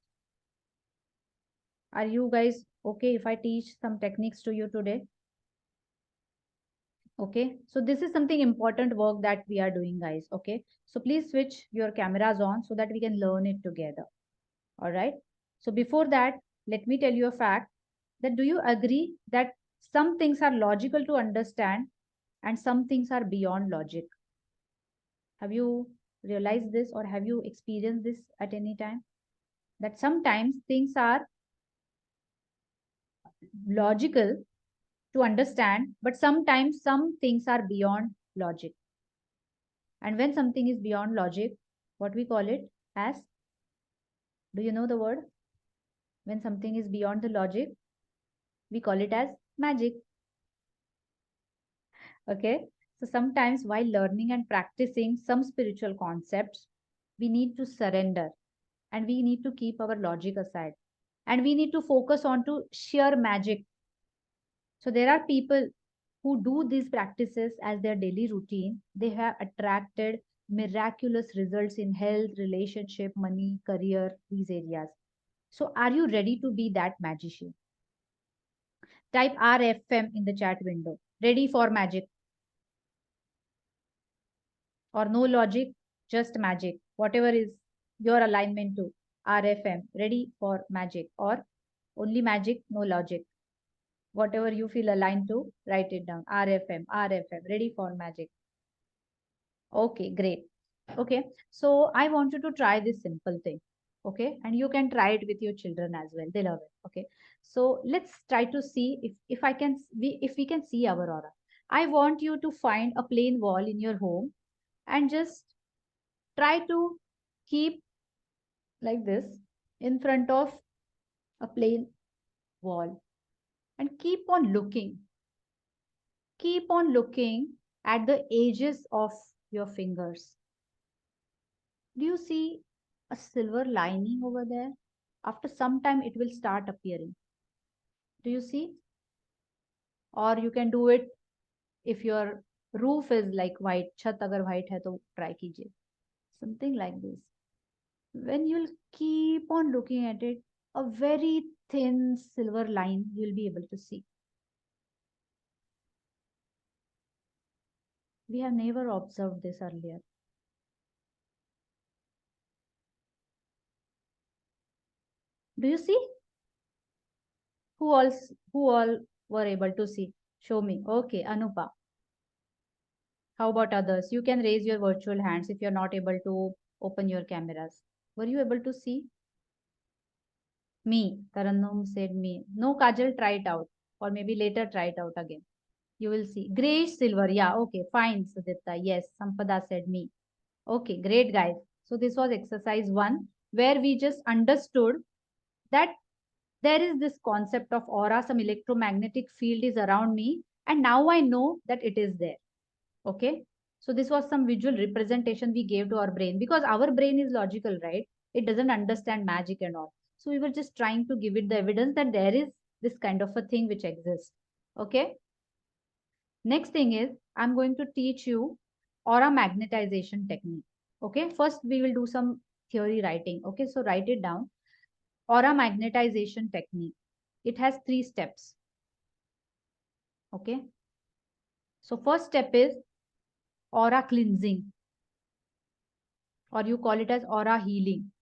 Are you guys okay if I teach some techniques to you today? Okay, so this is something important work that we are doing, guys. Okay, so please switch your cameras on so that we can learn it together. All right, so before that, let me tell you a fact that do you agree that some things are logical to understand and some things are beyond logic? Have you realized this, or have you experienced this at any time? That sometimes things are logical to understand, but sometimes some things are beyond logic. And when something is beyond logic, what we call it as? Do you know the word? When something is beyond the logic, we call it as magic. Okay. So sometimes while learning and practicing some spiritual concepts, we need to surrender and we need to keep our logic aside and we need to focus on to sheer magic. So there are people who do these practices as their daily routine. They have attracted miraculous results in health, relationship, money, career, these areas. So are you ready to be that magician? Type RFM in the chat window. Ready for magic. Or no logic, just magic. Whatever is your alignment to. RFM. Ready for magic. Or only magic, no logic. Whatever you feel aligned to, write it down. RFM. RFM. Ready for magic. Okay, great. Okay, so I want you to try this simple thing. Okay, and you can try it with your children as well. They love it. Okay, so let's try to see if we can see our aura. I want you to find a plain wall in your home and just try to keep like this in front of a plain wall and keep on looking. Keep on looking at the edges of your fingers. Do you see a silver lining over there? After some time, it will start appearing. Do you see? Or you can do it if your roof is like white. Chhat agar white hai to try kijiye. Something like this. When you'll keep on looking at it, a very thin silver line you'll be able to see. We have never observed this earlier. Do you see? Who all were able to see? Show me. Okay, Anupa. How about others? You can raise your virtual hands if you're not able to open your cameras. Were you able to see? Me. Tarannum said me. No, Kajal, try it out. Or maybe later try it out again. You will see. Grayish silver. Yeah, okay, fine, Sudipta. Yes, Sampada said me. Okay, great, guys. So this was exercise 1, where we just understood that there is this concept of aura, some electromagnetic field is around me, and now I know that it is there. Okay. So this was some visual representation we gave to our brain, because our brain is logical, right? It doesn't understand magic and all. So we were just trying to give it the evidence that there is this kind of a thing which exists. Okay. Next thing is, I'm going to teach you aura magnetization technique. Okay. First, we will do some theory writing. Okay. So write it down. Aura magnetization technique. It has 3 steps. Okay. So first step is aura cleansing, or you call it as aura healing.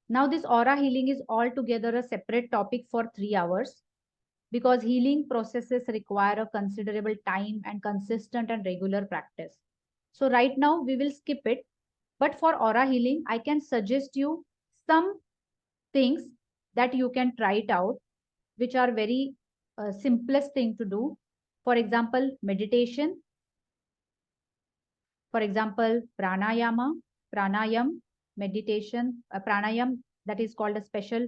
Now this aura healing is altogether a separate topic for 3 hours, because healing processes require a considerable time and consistent and regular practice. So right now we will skip it. But for aura healing, I can suggest you some things that you can try it out, which are very simplest thing to do. For example, meditation. For example, pranayam, meditation, pranayam, that is called a special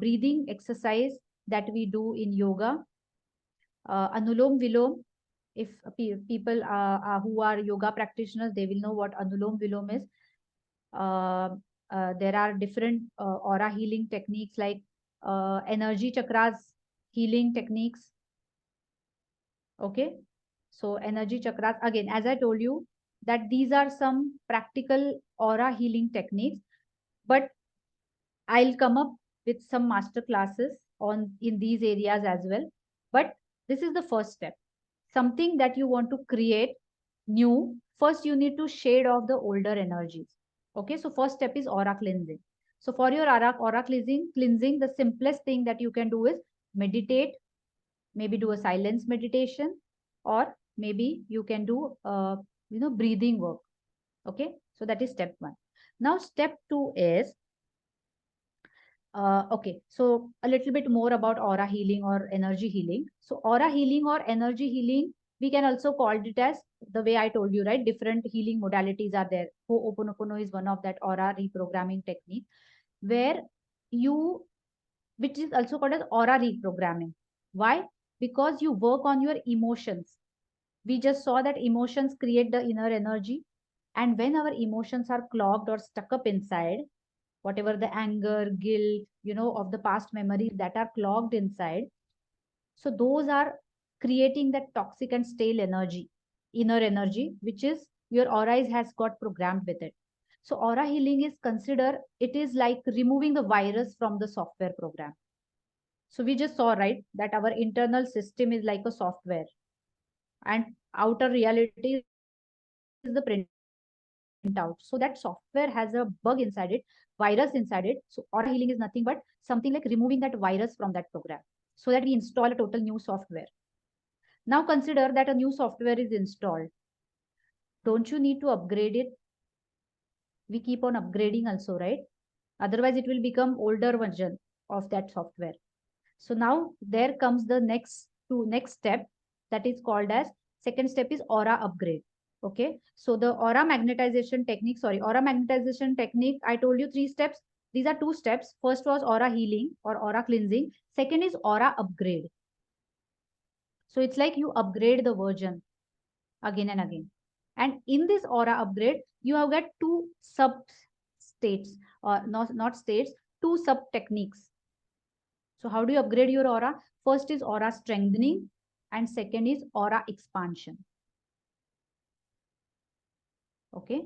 breathing exercise that we do in yoga. Anulom Vilom, if people who are yoga practitioners, they will know what Anulom Vilom is. There are different aura healing techniques like energy chakras healing techniques. Okay. So energy chakras, again, as I told you, that these are some practical aura healing techniques, but I'll come up with some master classes on in these areas as well. But this is the first step. Something that you want to create new, first you need to shade off the older energies. Okay, so first step is aura cleansing. So for your aura cleansing, the simplest thing that you can do is meditate, maybe do a silence meditation, or maybe you can do breathing work. Okay, so that is step 1. Now step 2 is okay, so a little bit more about aura healing or energy healing. So aura healing or energy healing, we can also call it as the way I told you, right? Different healing modalities are there. Ho'oponopono is one of that aura reprogramming technique, where which is also called as aura reprogramming. Why? Because you work on your emotions. We just saw that emotions create the inner energy. And when our emotions are clogged or stuck up inside, whatever the anger, guilt, of the past memories that are clogged inside, so those are creating that toxic and stale energy, inner energy, which is your aura has got programmed with it. So aura healing is considered, it is like removing the virus from the software program. So we just saw, right, that our internal system is like a software and outer reality is the printout. So that software has a bug inside it, virus inside it. So aura healing is nothing but something like removing that virus from that program so that we install a total new software. Now consider that a new software is installed. Don't you need to upgrade it? We keep on upgrading also, right? Otherwise it will become older version of that software. So now there comes the next step, that is called as second step is aura upgrade. Okay, so the aura magnetization technique, I told you 3 steps. These are 2 steps. First was aura healing or aura cleansing. Second is aura upgrade. So it's like you upgrade the version again and again. And in this aura upgrade, you have got 2 sub states, or not states, 2 sub techniques. So how do you upgrade your aura? First is aura strengthening and second is aura expansion. Okay.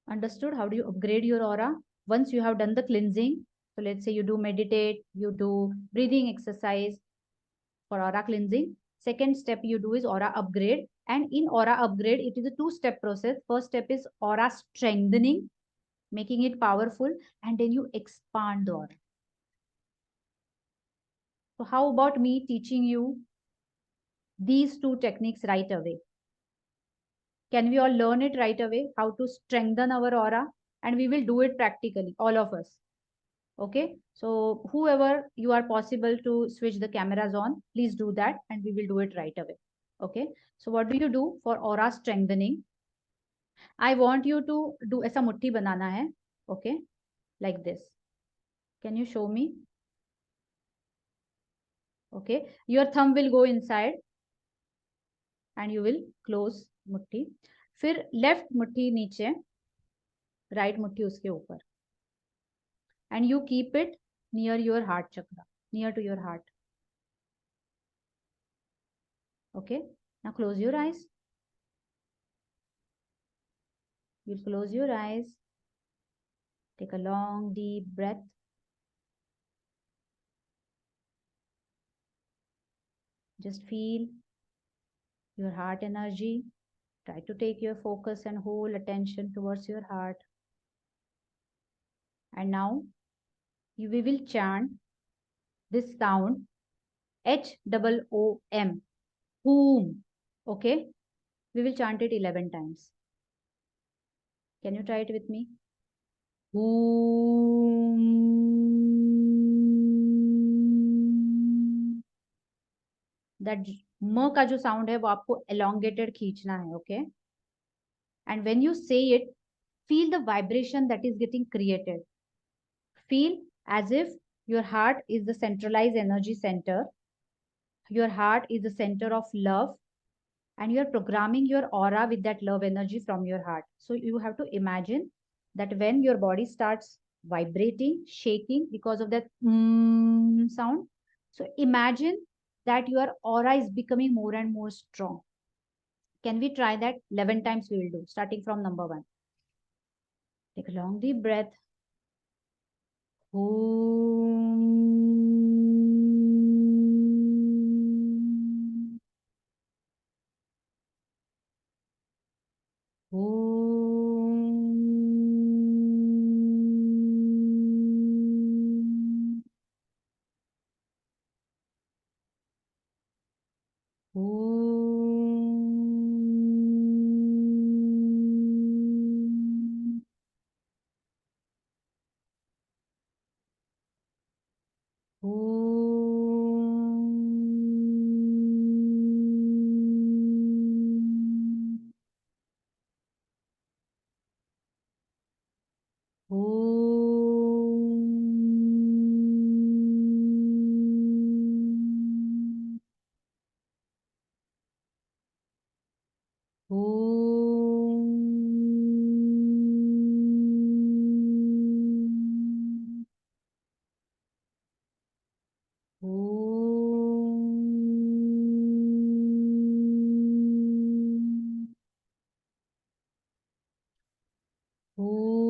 Understood? How do you upgrade your aura? Once you have done the cleansing, so let's say you do meditate, you do breathing exercise for aura cleansing. Second step you do is aura upgrade. And in aura upgrade, it is a 2-step process. First step is aura strengthening, making it powerful, and then you expand the aura. So how about me teaching you these 2 techniques right away? Can we all learn it right away? How to strengthen our aura? And we will do it practically, all of us. Okay, so whoever you are possible to switch the cameras on, please do that and we will do it right away. Okay, so what do you do for aura strengthening? I want you to do ऐसा मुट्ठी बनाना है. Okay, like this. Can you show me? Okay, your thumb will go inside and you will close मुट्ठी. फिर left मुट्ठी नीचे, right मुट्ठी उसके ऊपर. And you keep it near your heart chakra, near to your heart. Okay, now close your eyes. You'll close your eyes. Take a long, deep breath. Just feel your heart energy. Try to take your focus and whole attention towards your heart. And now we will chant this sound, H-O-O-M, whom. Okay, we will chant it 11 times. Can you try it with me? Whom. That म का जो sound है वो आपको elongated खींचना है. Okay, and when you say it, feel the vibration that is getting created. Feel as if your heart is the centralized energy center. Your heart is the center of love, and you're programming your aura with that love energy from your heart. So you have to imagine that when your body starts vibrating, shaking because of that sound, so imagine that your aura is becoming more and more strong. Can we try that? 11 times we will do, starting from number 1. Take a long deep breath. Om. Om. Om. Om. Om. Om. Om. Om.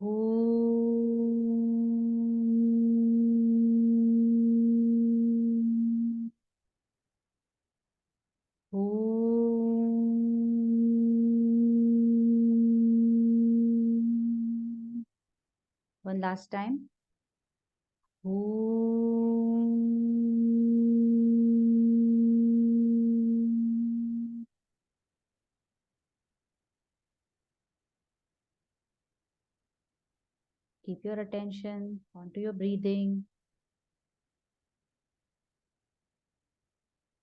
Om. Om. One last time. Om. Keep your attention onto your breathing.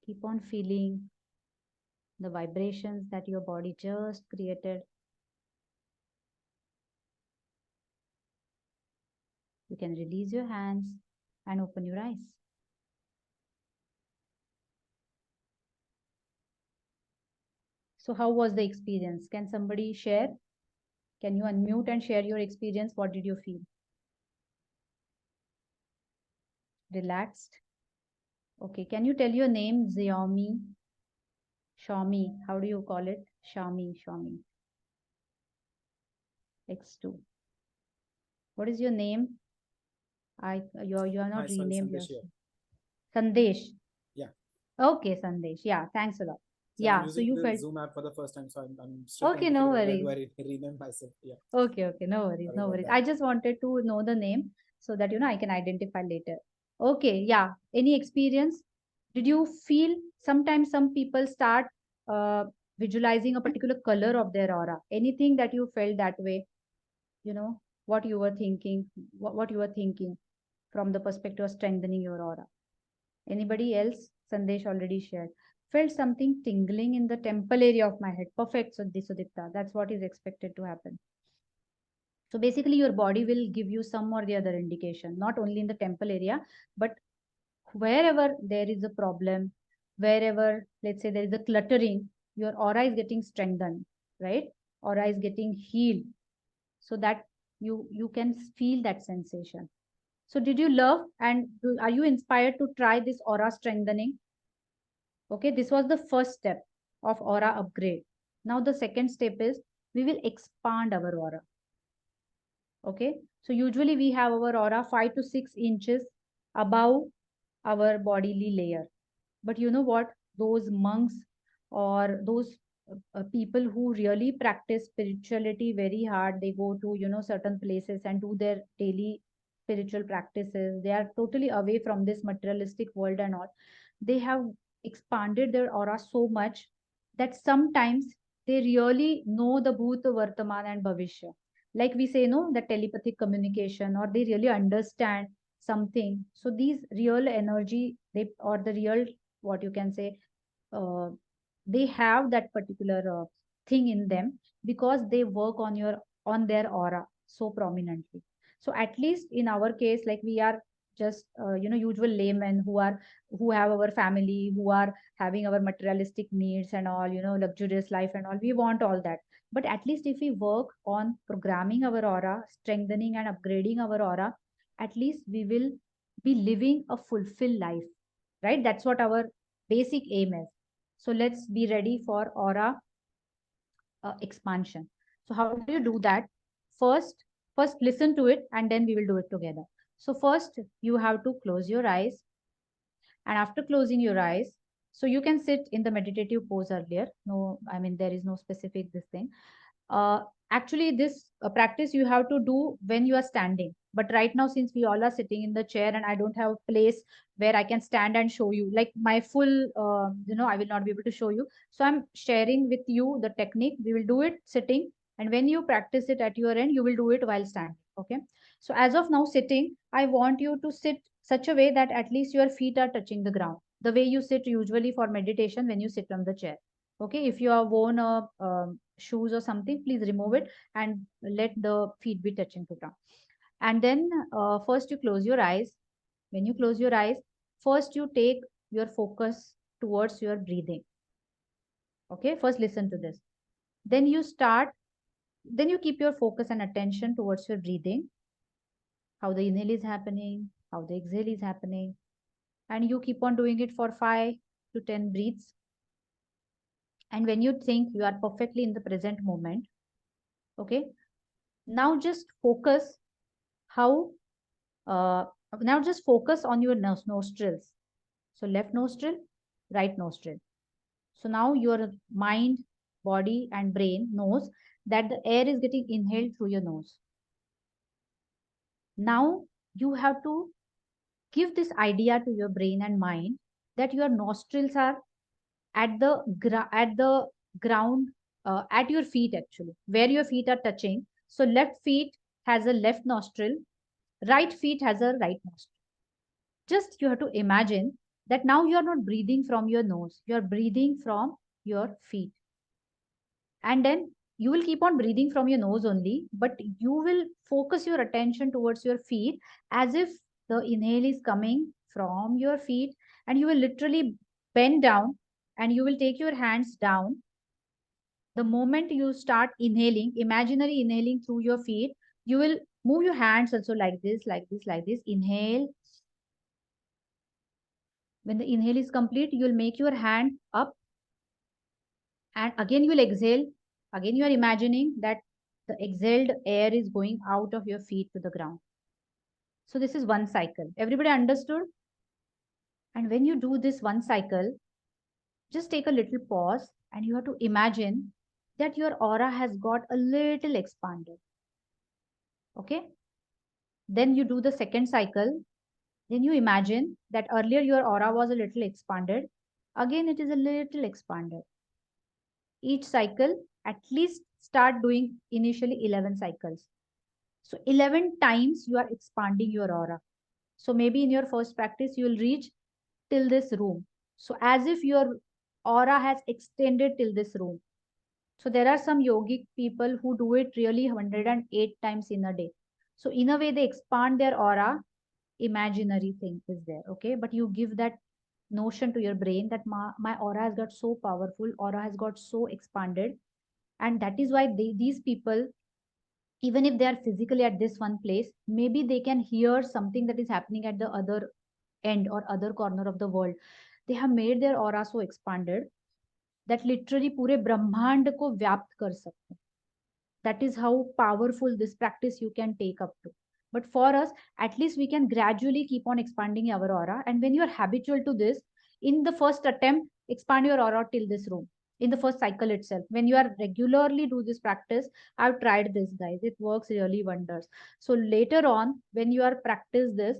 Keep on feeling the vibrations that your body just created. You can release your hands and open your eyes. So how was the experience? Can somebody share? Can you unmute and share your experience? What did you feel? Relaxed? Okay, can you tell your name? Xiaomi? Xiaomi, how do you call it? Xiaomi. X2. What is your name? You are not Myself, renamed Sandesh yourself. here. Sandesh. Yeah. Okay, Sandesh. Yeah, thanks a lot. So Yeah, I'm so using you the felt Zoom app for the first time, so I'm still okay, trying to no figure out where do worries. I rename myself. Yeah. Okay, no worries, Sorry no about worries. that. I just wanted to know the name so that I can identify later. Okay, yeah. Any experience? Did you feel sometimes some people start visualizing a particular color of their aura? Anything that you felt that way? What you were thinking, what you were thinking from the perspective of strengthening your aura. Anybody else? Sandesh already shared. Felt something tingling in the temple area of my head. Perfect, Sudipta. That's what is expected to happen. So basically, your body will give you some or the other indication, not only in the temple area, but wherever there is a problem, wherever, let's say, there is a cluttering, your aura is getting strengthened, right? Aura is getting healed so that you can feel that sensation. So did you love and are you inspired to try this aura strengthening? Okay, this was the first step of aura upgrade. Now the second step is we will expand our aura. Okay, so usually we have our aura 5 to 6 inches above our bodily layer. But you know what? Those monks or those people who really practice spirituality very hard, they go to, certain places and do their daily spiritual practices. They are totally away from this materialistic world and all. They have expanded their aura so much that sometimes they really know the Bhut, Vartaman, and Bhavishya. Like we say, no, the telepathic communication, or they really understand something. So these real energy, they or the real, what you can say, uh, they have that particular thing in them because they work on their aura so prominently. So at least in our case, like we are just usual laymen who have our family, who are having our materialistic needs and all, luxurious life and all, we want all that. But at least if we work on programming our aura, strengthening and upgrading our aura, at least we will be living a fulfilled life, right? That's what our basic aim is. So let's be ready for aura expansion. So how do you do that? First, first listen to it and then we will do it together. So first you have to close your eyes, and after closing your eyes, so you can sit in the meditative pose earlier. No, I mean, there is no specific this thing. uh, Actually this practice you have to do when you are standing, but right now since we all are sitting in the chair and I don't have a place where I can stand and show you like my full I will not be able to show you, so I'm sharing with you the technique. We will do it sitting, and when you practice it at your end you will do it while standing. Okay, so as of now sitting, I want you to sit such a way that at least your feet are touching the ground, the way you sit usually for meditation when you sit on the chair. Okay, if you have worn a shoes or something, please remove it and let the feet be touching to ground. And then first you close your eyes. When you close your eyes, first you take your focus towards your breathing. Okay, first listen to this. Then you start, then you keep your focus and attention towards your breathing, how the inhale is happening, how the exhale is happening. And you keep on doing it for 5 to 10 breaths. And when you think you are perfectly in the present moment, okay, now just focus how now just focus on your nostrils. So left nostril, right nostril. So now your mind, body and brain knows that the air is getting inhaled through your nose. Now you have to give this idea to your brain and mind that your nostrils are at the ground, at your feet actually, where your feet are touching. So left feet has a left nostril, right feet has a right nostril. Just you have to imagine that now you are not breathing from your nose, you are breathing from your feet. And then you will keep on breathing from your nose only, but you will focus your attention towards your feet as if the inhale is coming from your feet, and you will literally bend down and you will take your hands down. The moment you start inhaling, imaginary inhaling through your feet, you will move your hands also like this, like this, like this. Inhale. When the inhale is complete, you will make your hand up, and again you will exhale. Again you are imagining that the exhaled air is going out of your feet to the ground. So this is one cycle. Everybody understood? And when you do this one cycle, just take a little pause and you have to imagine that your aura has got a little expanded. Okay? Then you do the second cycle. Then you imagine that earlier your aura was a little expanded. Again, it is a little expanded. Each cycle, at least start doing initially 11 cycles. So 11 times you are expanding your aura. So maybe in your first practice, you will reach till this room. So as if your aura has extended till this room. So there are some yogic people who do it really 108 times in a day. So in a way, they expand their aura. Imaginary thing is there. Okay. But you give that notion to your brain that my aura has got so powerful, aura has got so expanded. And that is why these people, even if they are physically at this one place, maybe they can hear something that is happening at the other end or other corner of the world. They have made their aura so expanded that literally पूरे ब्रह्मांड को व्याप्त कर सकते हैं. That is how powerful this practice you can take up to. But for us, at least we can gradually keep on expanding our aura. And when you are habitual to this, in the first attempt, expand your aura till this room. In the first cycle itself, when you are regularly do this practice, I've tried this, guys. It works really wonders. So later on, when you are practice this,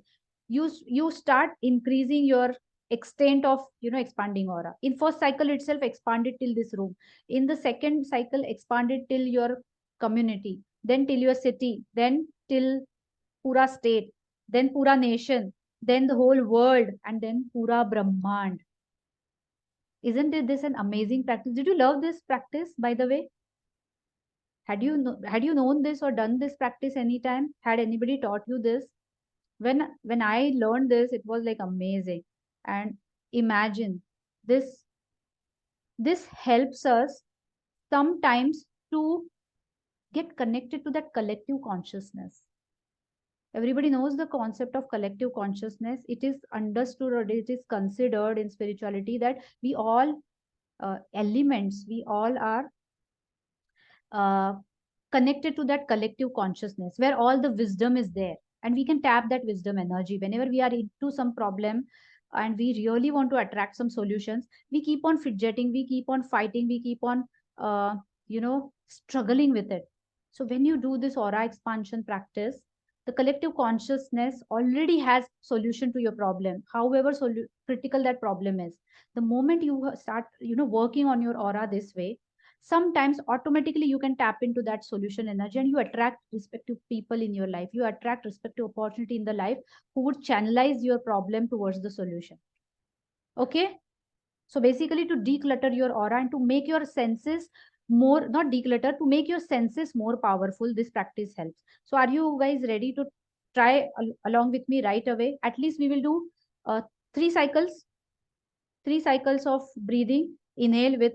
you start increasing your extent of expanding aura. In first cycle itself, expand it till this room. In the second cycle, expand it till your community, then till your city, then till pura state, then pura nation, then the whole world, and then pura Brahmand. Isn't it this an amazing practice? Did you love this practice, by the way? Had you known this or done this practice anytime? Had anybody taught you this? When I learned this, it was like amazing. And imagine this helps us sometimes to get connected to that collective consciousness. Everybody knows the concept of collective consciousness. It is understood or it is considered in spirituality that we all elements, we all are connected to that collective consciousness where all the wisdom is there, and we can tap that wisdom energy whenever we are into some problem and we really want to attract some solutions. We keep on fidgeting, we keep on fighting, we keep on struggling with it. So when you do this aura expansion practice, the collective consciousness already has solution to your problem, however critical that problem is. The moment you start working on your aura this way, sometimes automatically you can tap into that solution energy and you attract respective people in your life. You attract respective opportunity in the life who would channelize your problem towards the solution. Okay. So basically to declutter your aura and to make your senses more, not declutter, to make your senses more powerful, this practice helps. So are you guys ready to try along with me right away? At least we will do 3 cycles of breathing. Inhale with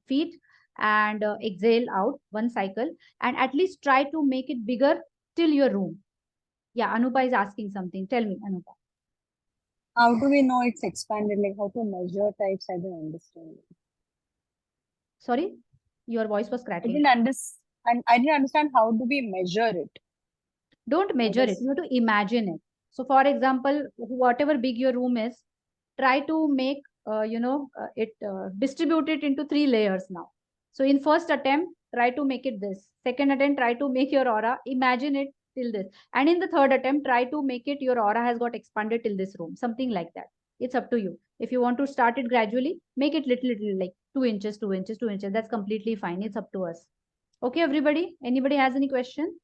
feet and exhale out one cycle, and at least try to make it bigger till your room. Yeah, Anupa is asking something. Tell me, Anupa. How do we know it's expanded? Like how to measure types? I don't understand. Sorry, your voice was I cracking. I didn't understand how do we measure it. Don't measure it. You have to imagine it. So, for example, whatever big your room is, try to make distribute it into 3 layers now. So, in first attempt, try to make it this. Second attempt, try to make your aura. Imagine it till this. And in the third attempt, try to make it your aura has got expanded till this room. Something like that. It's up to you. If you want to start it gradually, make it little, like 2 inches, 2 inches, 2 inches. That's completely fine. It's up to us. Okay, everybody? Anybody has any question?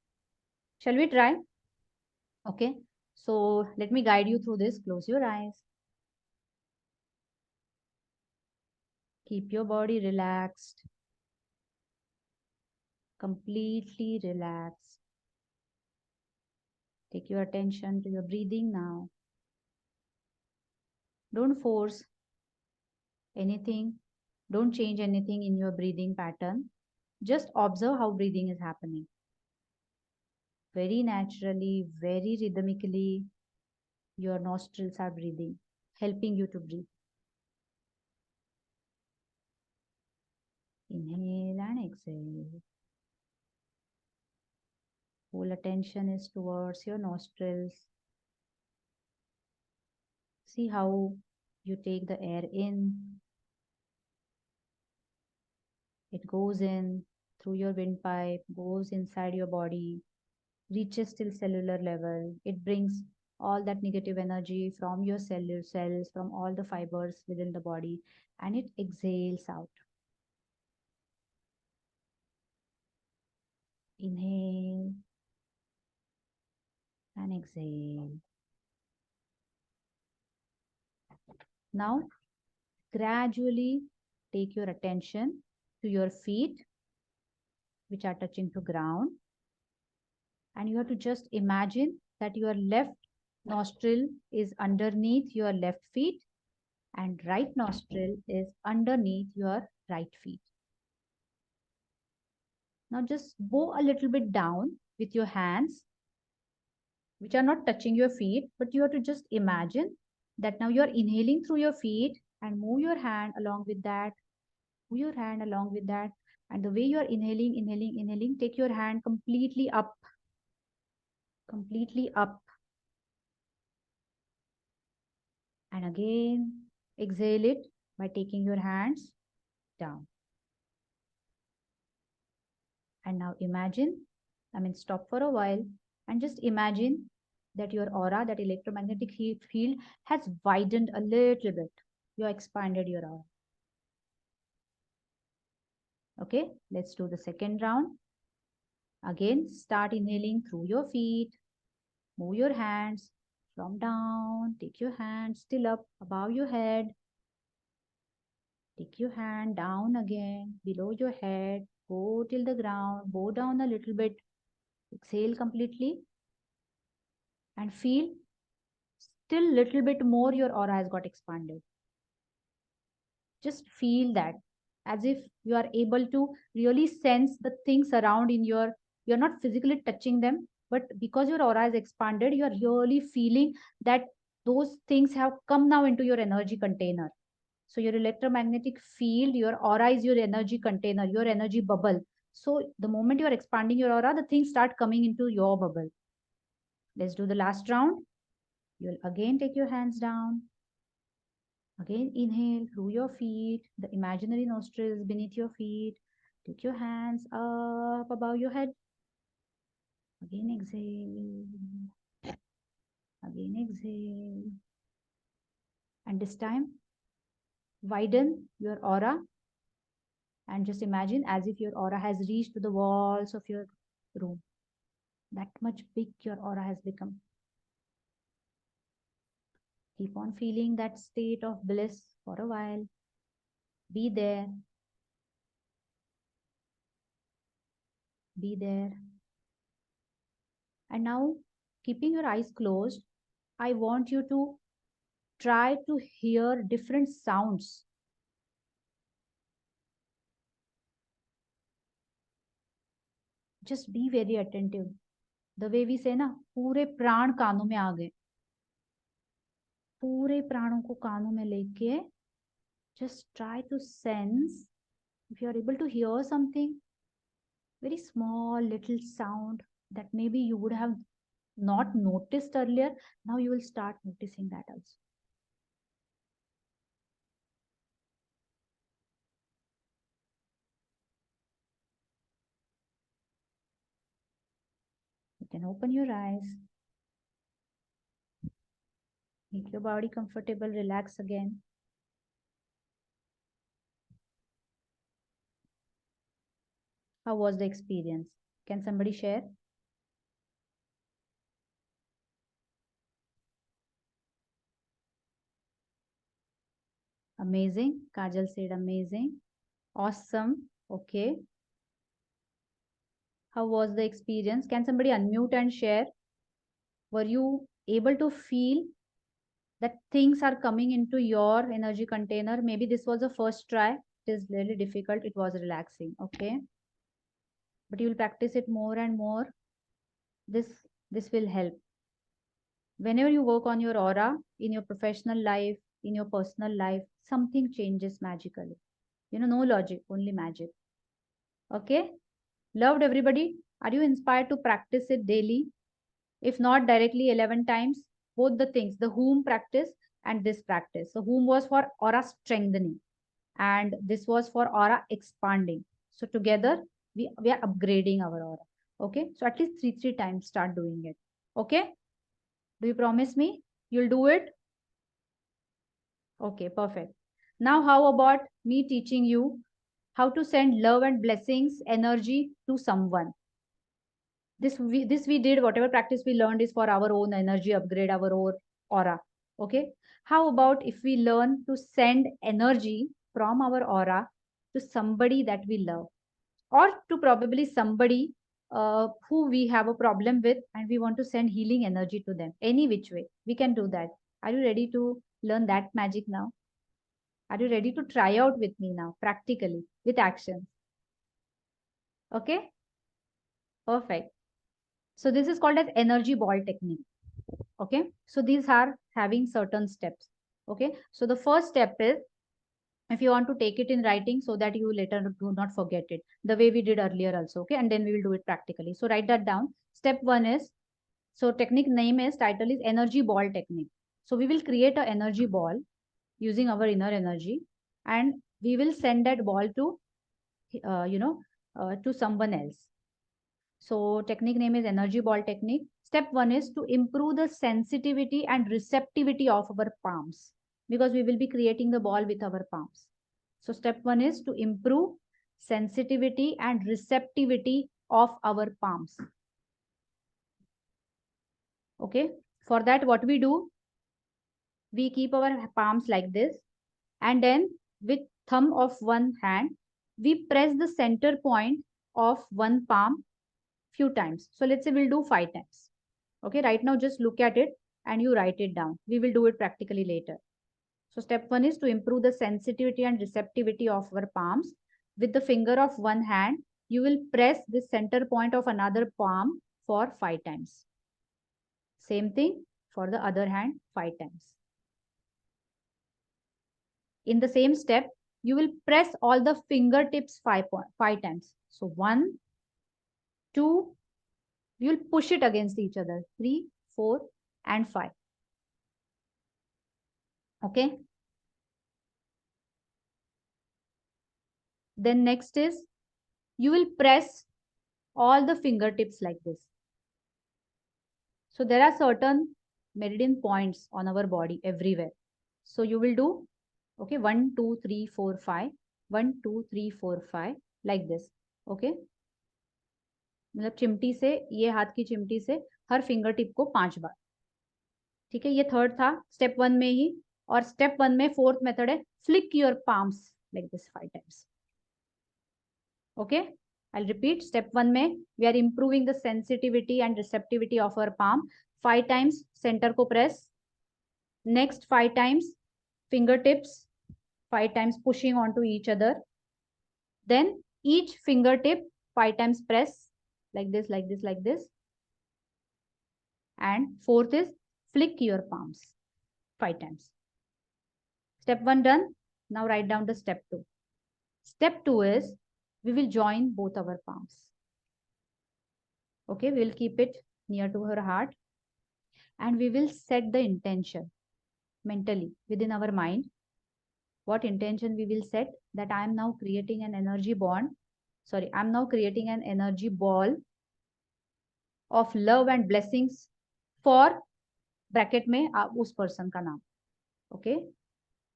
Shall we try? Okay. So let me guide you through this. Close your eyes. Keep your body relaxed. Completely relaxed. Take your attention to your breathing now. Don't force anything. Don't change anything in your breathing pattern. Just observe how breathing is happening. Very naturally, very rhythmically, your nostrils are breathing, helping you to breathe. Inhale and exhale. Whole attention is towards your nostrils. See how you take the air in. It goes in through your windpipe, goes inside your body, reaches till cellular level. It brings all that negative energy from your cells, from all the fibers within the body, and it exhales out. Inhale and exhale. Now, gradually take your attention to your feet, which are touching to ground. And you have to just imagine that your left nostril is underneath your left feet and right nostril is underneath your right feet. Now just go a little bit down with your hands, which are not touching your feet, but you have to just imagine that now you're inhaling through your feet and move your hand along with that. Move your hand along with that. And the way you're inhaling, take your hand completely up. Completely up. And again, exhale it by taking your hands down. And now imagine, stop for a while and just imagine that your aura, that electromagnetic field has widened a little bit. You expanded your aura. Okay, let's do the second round. Again, start inhaling through your feet. Move your hands from down. Take your hands still up above your head. Take your hand down again below your head. Go till the ground. Go down a little bit. Exhale completely. And feel still little bit more your aura has got expanded. Just feel that as if you are able to really sense the things around in you're not physically touching them, but because your aura is expanded, you are really feeling that those things have come now into your energy container. So your electromagnetic field, your aura is your energy container, your energy bubble. So the moment you are expanding your aura, the things start coming into your bubble. Let's do the last round. You'll again take your hands down. Again, inhale through your feet, the imaginary nostrils beneath your feet. Take your hands up above your head. Again, exhale. Again, exhale. And this time, widen your aura. And just imagine as if your aura has reached to the walls of your room. That much big your aura has become. Keep on feeling that state of bliss for a while. Be there. Be there. And now, keeping your eyes closed, I want you to try to hear different sounds. Just be very attentive. The way we say ना, पूरे प्राण कानों में आ गए. पूरे प्राणों को कानों में लेके just try to sense if you are able to hear something very small little sound that maybe you would have not noticed earlier. Now you will start noticing that also. You can open your eyes. Make your body comfortable, relax again. How was the experience? Can somebody share? Amazing. Kajal said amazing. Awesome. Okay. How was the experience? Can somebody unmute and share? Were you able to feel that things are coming into your energy container? Maybe this was the first try. It is really difficult. It was relaxing. Okay. But you will practice it more and more. This will help. Whenever you work on your aura in your professional life, in your personal life, something changes magically. No logic, only magic. Okay. Loved everybody. Are you inspired to practice it daily? If not directly 11 times, both the things, the whom practice and this practice. So whom was for aura strengthening and this was for aura expanding. So together we are upgrading our aura. Okay. So at least three times start doing it. Okay. Do you promise me you'll do it? Okay, perfect. Now how about me teaching you how to send love and blessings, energy to someone? This we did, whatever practice we learned is for our own energy upgrade, our own aura. Okay. How about if we learn to send energy from our aura to somebody that we love, or to probably somebody who we have a problem with and we want to send healing energy to them? Any which way we can do that. Are you ready to learn that magic now? Are you ready to try out with me now, practically, with action? Okay. Perfect. So this is called as energy ball technique. Okay. So these are having certain steps. Okay. So the first step is, if you want to take it in writing so that you later do not forget it, the way we did earlier also. Okay. And then we will do it practically. So write that down. Step 1 is, so technique name is, title is energy ball technique. So we will create an energy ball using our inner energy, and we will send that ball to, to someone else. So technique name is energy ball technique. Step 1 is to improve the sensitivity and receptivity of our palms, because we will be creating the ball with our palms. So step 1 is to improve sensitivity and receptivity of our palms. Okay. For that, what we do, we keep our palms like this, and then with thumb of one hand, we press the center point of one palm few times. So let's say we'll do 5 times. Okay, right now just look at it and you write it down. We will do it practically later. So step 1 is to improve the sensitivity and receptivity of our palms. With the finger of one hand, you will press the center point of another palm for 5 times. Same thing for the other hand, 5 times. In the same step, you will press all the fingertips 5 times. So 1, 2, you will push it against each other. 3, 4, and 5. Okay. Then next is, you will press all the fingertips like this. So there are certain meridian points on our body everywhere. So you will do, okay, 1, 2, 3, 4, 5, 1, 2, 3, 4, 5, like this. Okay. मतलब चिमटी से, ये हाथ की चिमटी से हर finger tip को 5 बार. ठीक है. ये थर्ड था स्टेप 1 में ही. और स्टेप 1 में फोर्थ मेथड है, flick your palms like this 5 times. Okay, I'll repeat. Step 1 में we are improving the sensitivity and receptivity of our palm. 5 times center को press. Next 5 times fingertips, 5 times pushing onto each other. Then each fingertip 5 times press like this, like this, like this. And fourth is flick your palms 5 times. Step 1 done. Now write down the step 2. Step 2 is, we will join both our palms. Okay, we will keep it near to her heart and we will set the intention mentally within our mind. What intention we will set? That I am now creating an energy bond. Sorry, I am now creating an energy ball of love and blessings for bracket में उस person का नाम. Okay.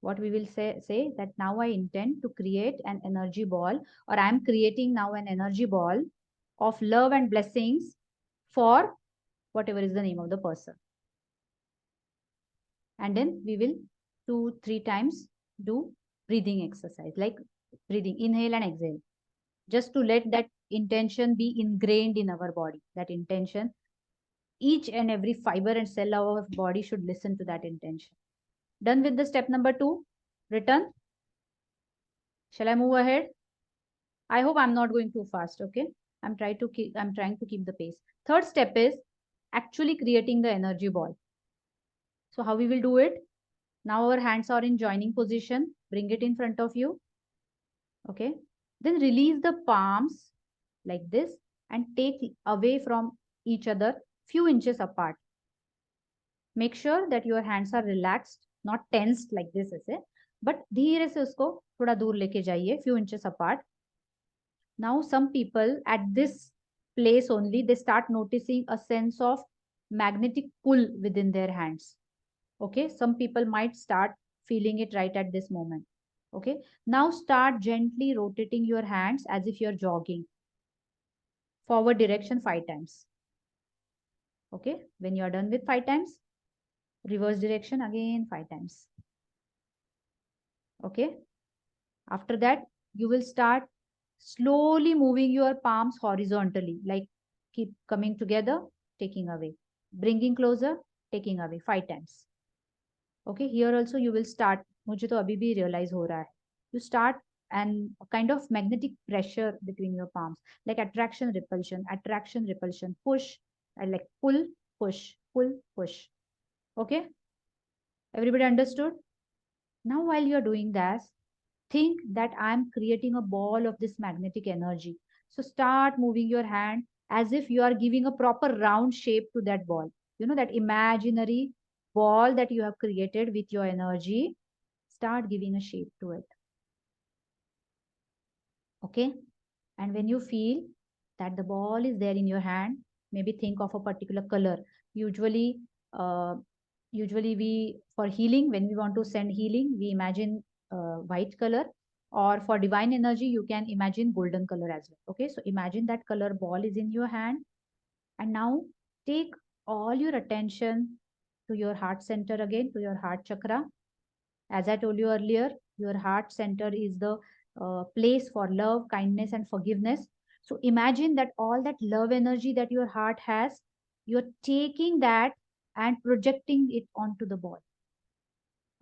What we will say that now I intend to create an energy ball, or I am creating now an energy ball of love and blessings for whatever is the name of the person. And then we will 2-3 times do breathing exercise, like breathing, inhale and exhale, just to let that intention be ingrained in our body. That intention, each and every fiber and cell of our body should listen to that intention. Done with the step number 2? Return. Shall I move ahead? I hope I'm not going too fast. Okay, I'm trying to keep the pace. Third step is actually creating the energy ball. So how we will do it? Now our hands are in joining position. Bring it in front of you. Okay, then release the palms like this and take away from each other few inches apart. Make sure that your hands are relaxed, not tensed like this ऐसे, but धीरे से उसको थोड़ा दूर लेके जाइए, few inches apart. Now some people at this place only, they start noticing a sense of magnetic pull within their hands. Okay, some people might start feeling it right at this moment. Okay, now start gently rotating your hands as if you're jogging. Forward direction 5 times. Okay, when you are done with 5 times, reverse direction again 5 times. Okay, after that, you will start slowly moving your palms horizontally, like keep coming together, taking away, bringing closer, taking away 5 times. Okay, here also you will start, मुझे तो अभी भी realize हो रहा है. You start and a kind of magnetic pressure between your palms, like attraction, repulsion, push, and like pull, push, pull, push. Okay, everybody understood? Now while you're doing that, think that I'm creating a ball of this magnetic energy. So start moving your hand as if you are giving a proper round shape to that ball. You know, that imaginary ball that you have created with your energy. Start giving a shape to it. Okay. And when you feel that the ball is there in your hand, maybe think of a particular color. Usually, we, for healing, when we want to send healing, we imagine white color, or for divine energy, you can imagine golden color as well. Okay, so imagine that color ball is in your hand, and now take all your attention to your heart center again, to your heart chakra. As I told you earlier, your heart center is the place for love, kindness, and forgiveness. So imagine that all that love energy that your heart has, you're taking that and projecting it onto the ball.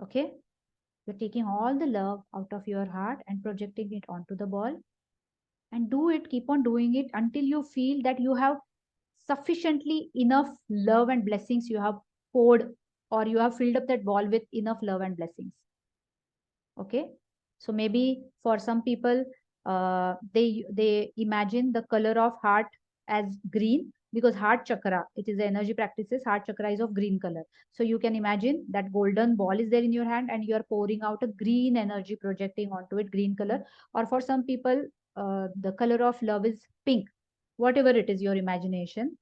Okay, you're taking all the love out of your heart and projecting it onto the ball. And do it, keep on doing it until you feel that you have sufficiently enough love and blessings you have poured, or you have filled up that ball with enough love and blessings. Okay, so maybe for some people, they imagine the color of heart as green, because heart chakra, it is the energy practices, heart chakra is of green color. So you can imagine that golden ball is there in your hand and you are pouring out a green energy, projecting onto it green color. Or for some people, the color of love is pink. Whatever it is, your imagination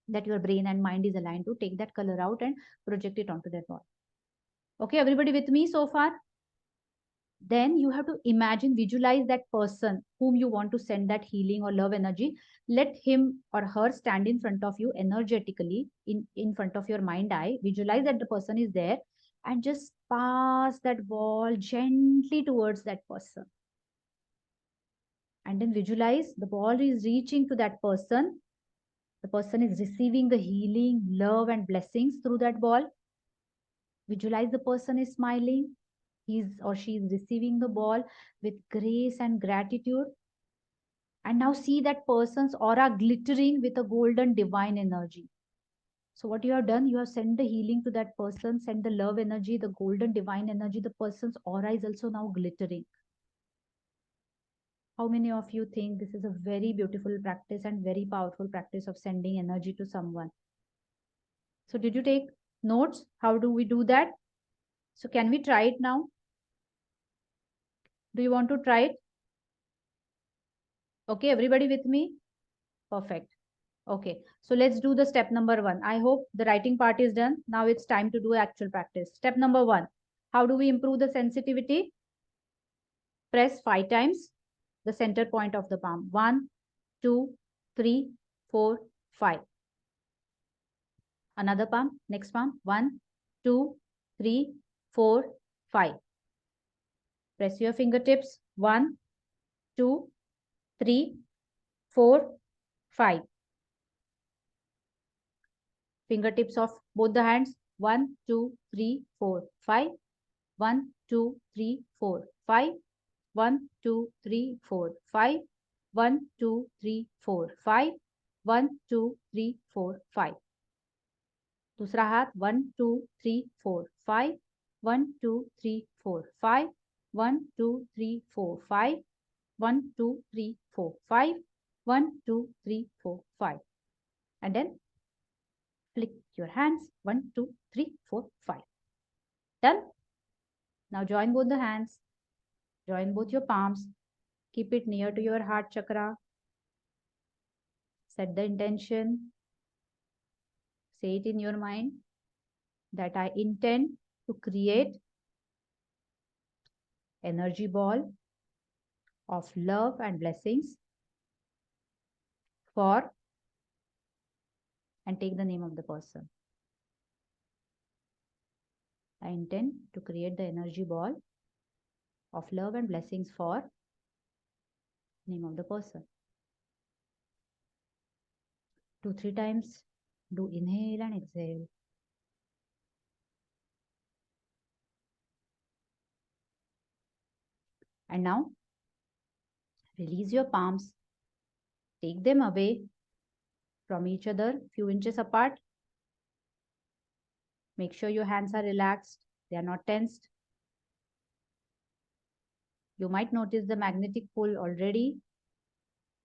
that your brain and mind is aligned to, take that color out and project it onto that ball. Okay, everybody with me so far? Then you have to imagine, visualize that person whom you want to send that healing or love energy. Let him or her stand in front of you energetically, in front of your mind eye. Visualize that the person is there and just pass that ball gently towards that person. And then visualize the ball is reaching to that person. The person is receiving the healing, love, and blessings through that ball. Visualize the person is smiling. He's or she is receiving the ball with grace and gratitude. And now see that person's aura glittering with a golden divine energy. So what you have done, you have sent the healing to that person, sent the love energy, the golden divine energy. The person's aura is also now glittering. How many of you think this is a very beautiful practice and very powerful practice of sending energy to someone? So did you take notes? How do we do that? So can we try it now? Do you want to try it? Okay, everybody with me? Perfect. Okay, so let's do the step number 1. I hope the writing part is done. Now it's time to do actual practice. Step number 1. How do we improve the sensitivity? Press 5 times the center point of the palm. 1, 2, 3, 4, 5. Another palm, next palm. 1, 2, 3, 4, 5. Press your fingertips. 1, 2, 3, 4, 5. Fingertips of both the hands. 1, 2, 3, 4, 5. 1, 2, 3, 4, 5. 1, 2, 3, 4, 5. 1, 2, 3, 4, 5. 1, 2, 3, 4, 5. दूसरा हाथ 1, 2, 3, 4, 5. 1, 2, 3, 4, 5. 1, 2, 3, 4, 5. 1, 2, 3, 4, 5. 1, 2, 3, 4, 5. And then flick your hands. 1, 2, 3, 4, 5. Done? Now join both the hands. Join both your palms. Keep it near to your heart chakra. Set the intention. Say it in your mind that I intend to create energy ball of love and blessings for, and take the name of the person. I intend to create the energy ball of love and blessings for name of the person. 2, 3 times. Do inhale and exhale. And now release your palms. Take them away from each other, few inches apart. Make sure your hands are relaxed. They are not tensed. You might notice the magnetic pull already.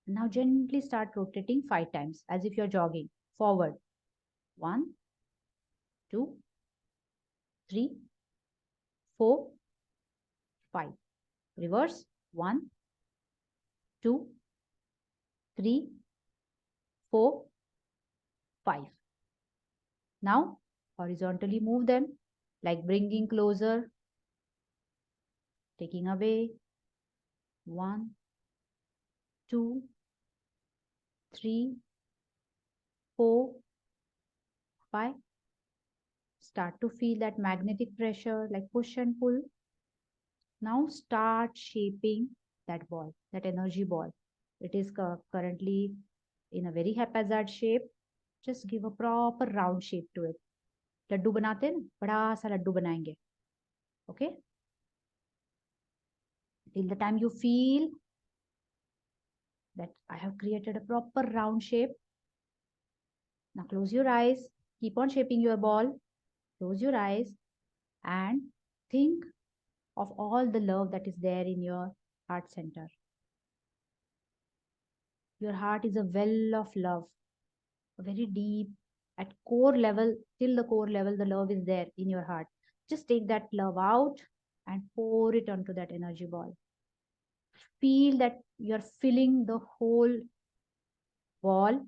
Now gently start rotating 5 times as if you're jogging. Forward. 1, 2, 3, 4, 5. Reverse. 1, 2, 3, 4, 5. Now horizontally move them, like bringing closer, taking away. 1, 2, 3, 4, 5. Start to feel that magnetic pressure, like push and pull. Now start shaping that ball, that energy ball. It is currently in a very haphazard shape. Just give a proper round shape to it. Laddu बनाते हैं ना, बड़ा सा लड्डू बनाएंगे. Okay? Till the time you feel that I have created a proper round shape. Now close your eyes. Keep on shaping your ball. Close your eyes and think of all the love that is there in your heart center. Your heart is a well of love, very deep, at core level, till the core level, the love is there in your heart. Just take that love out and pour it onto that energy ball. Feel that you're filling the whole ball.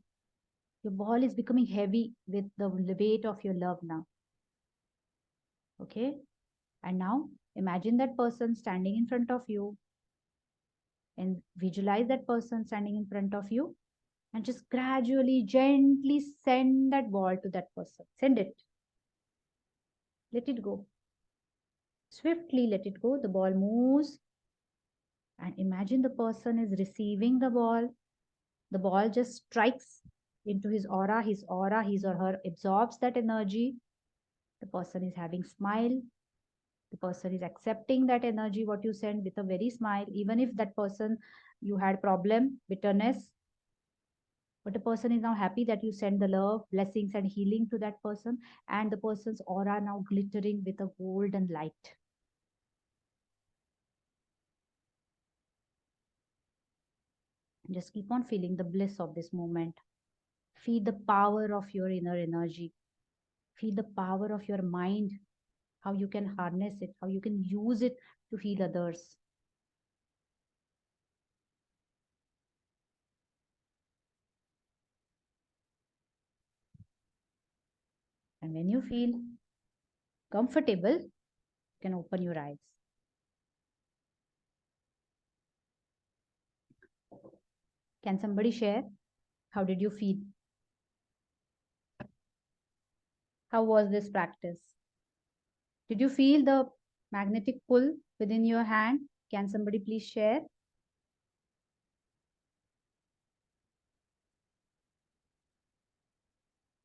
Your ball is becoming heavy with the weight of your love now. Okay? And now imagine that person standing in front of you, and visualize that person standing in front of you, and just gradually, gently send that ball to that person. Send it. Let it go. Swiftly let it go. The ball moves. And imagine the person is receiving the ball. The ball just strikes into his aura. His aura, his or her, absorbs that energy. The person is having smile. The person is accepting that energy, what you send, with a very smile. Even if that person, you had problem, bitterness, but the person is now happy that you send the love, blessings and healing to that person, and the person's aura now glittering with a golden light. Just keep on feeling the bliss of this moment. Feel the power of your inner energy. Feel the power of your mind, how you can harness it, how you can use it to heal others. And when you feel comfortable, you can open your eyes. Can somebody share? How did you feel? How was this practice? Did you feel the magnetic pull within your hand? Can somebody please share?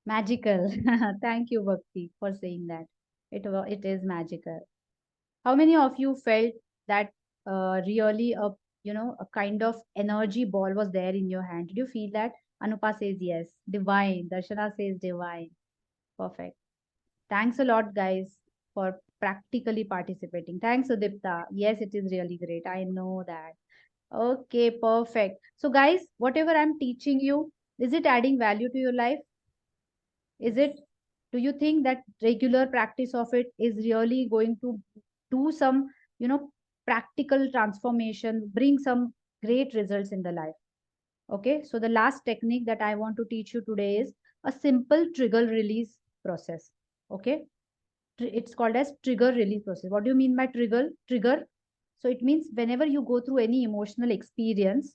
Magical. Thank you, Bhakti, for saying that. It is magical. How many of you felt that really a kind of energy ball was there in your hand? Did you feel that? Anupa says yes. Divine. Darshana says divine. Perfect. Thanks a lot, guys, for practically participating. Thanks, Udipta. Yes, it is really great. I know that. Okay, perfect. So, guys, whatever I'm teaching you, is it adding value to your life? Is it, do you think that regular practice of it is really going to do some, practical transformation, bring some great results in the life? Okay, so the last technique that I want to teach you today is a simple trigger release process. Okay, it's called as trigger release process. What do you mean by trigger? So it means whenever you go through any emotional experience,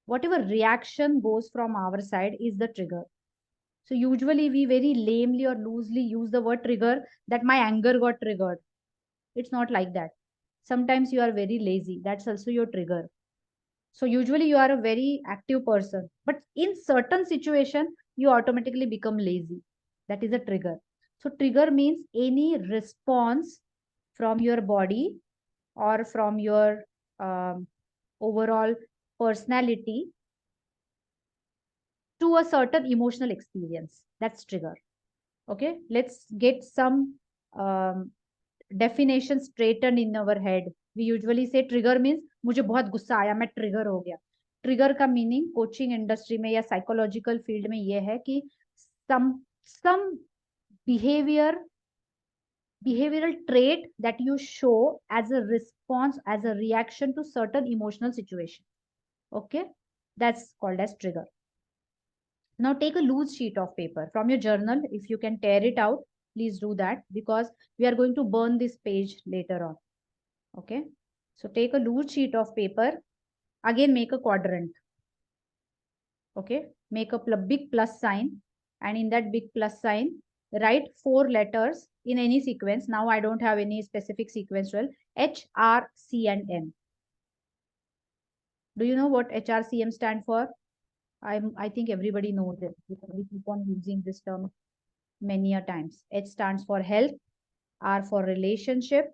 whatever reaction goes from our side is the trigger. So usually we very lamely or loosely use the word trigger, that my anger got triggered. It's not like that. Sometimes you are very lazy. That's also your trigger. So usually you are a very active person, but in certain situation, you automatically become lazy. That is a trigger. So trigger means any response from your body or from your overall personality to a certain emotional experience. That's trigger. Okay, let's get some definition straightened in our head. We usually say trigger means मुझे बहुत गुस्सा आया, मैं trigger हो गया. Trigger का meaning coaching industry में या साइकोलॉजिकल फील्ड में ये है कि some behavioral trait that you show as a response, as a reaction to certain emotional situation. Okay, that's called as trigger. Now take a loose sheet of paper from your journal. If you can tear it out, please do that, because we are going to burn this page later on. Okay, so take a loose sheet of paper. Again, make a quadrant. Okay, make a big plus sign, and in that big plus sign, write 4 letters in any sequence. Now I don't have any specific sequence. Well, H, R, C, and M. Do you know what HRCM stand for? I think everybody knows it because we keep on using this term many a times. H stands for health, R for relationship,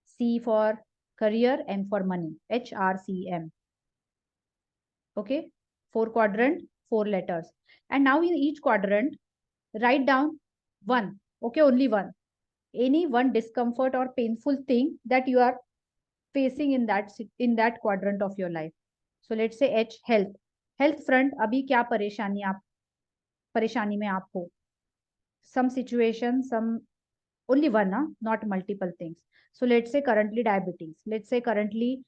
C for career, M for money. HRCM. Okay, 4 quadrant, 4 letters. And now in each quadrant, write down one. Okay, only one. Any one discomfort or painful thing that you are facing in that quadrant of your life. So let's say H, health. Health front, अभी क्या परेशानी में आप हो? Some situation, some only one, not multiple things. So let's say currently diabetes. Let's say currently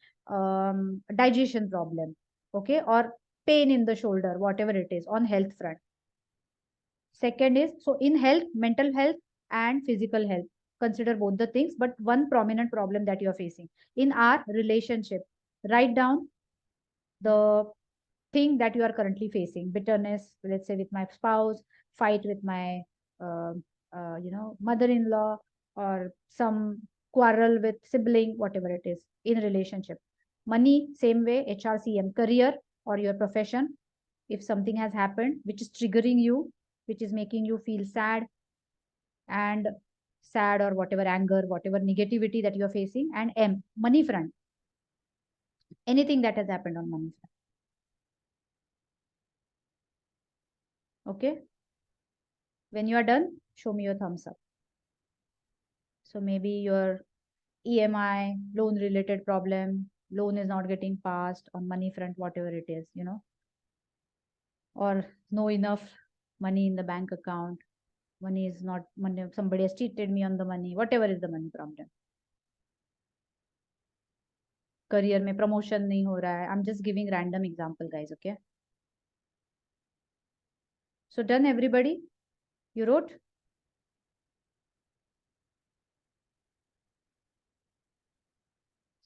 digestion problem. Okay, or pain in the shoulder, whatever it is on health front. Second is, so in health, mental health and physical health. Consider both the things, but one prominent problem that you are facing. In our relationship, write down the thing that you are currently facing. Bitterness, let's say with my spouse, fight with my mother-in-law, or some quarrel with sibling, whatever it is in relationship. Money, same way. HRCM, career or your profession. If something has happened which is triggering you, which is making you feel sad or whatever, anger, whatever negativity that you are facing. And M, money front. Anything that has happened on money front. Okay, when you are done, show me your thumbs up. So maybe your EMI, loan related problem, loan is not getting passed on money front, whatever it is, or no enough money in the bank account, money is not money, somebody has cheated me on the money, whatever is the money problem. Career में promotion नहीं हो रहा है. I'm just giving random example, guys. Okay, so done, everybody? You wrote?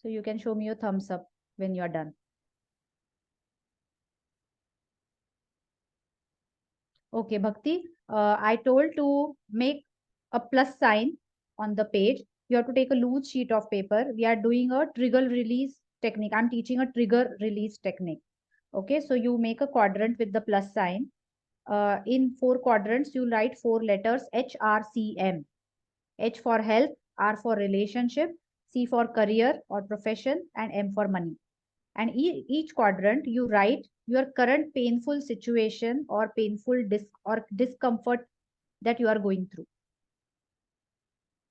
So you can show me your thumbs up when you are done. Okay, Bhakti, I told to make a plus sign on the page You have to take a loose sheet of paper. We are doing a trigger release technique. I'm teaching a trigger release technique. Okay, so you make a quadrant with the plus sign. In 4 quadrants, you write 4 letters HRCM. H for health, R for relationship, C for career or profession, and M for money. And each quadrant, you write your current painful situation or painful discomfort that you are going through.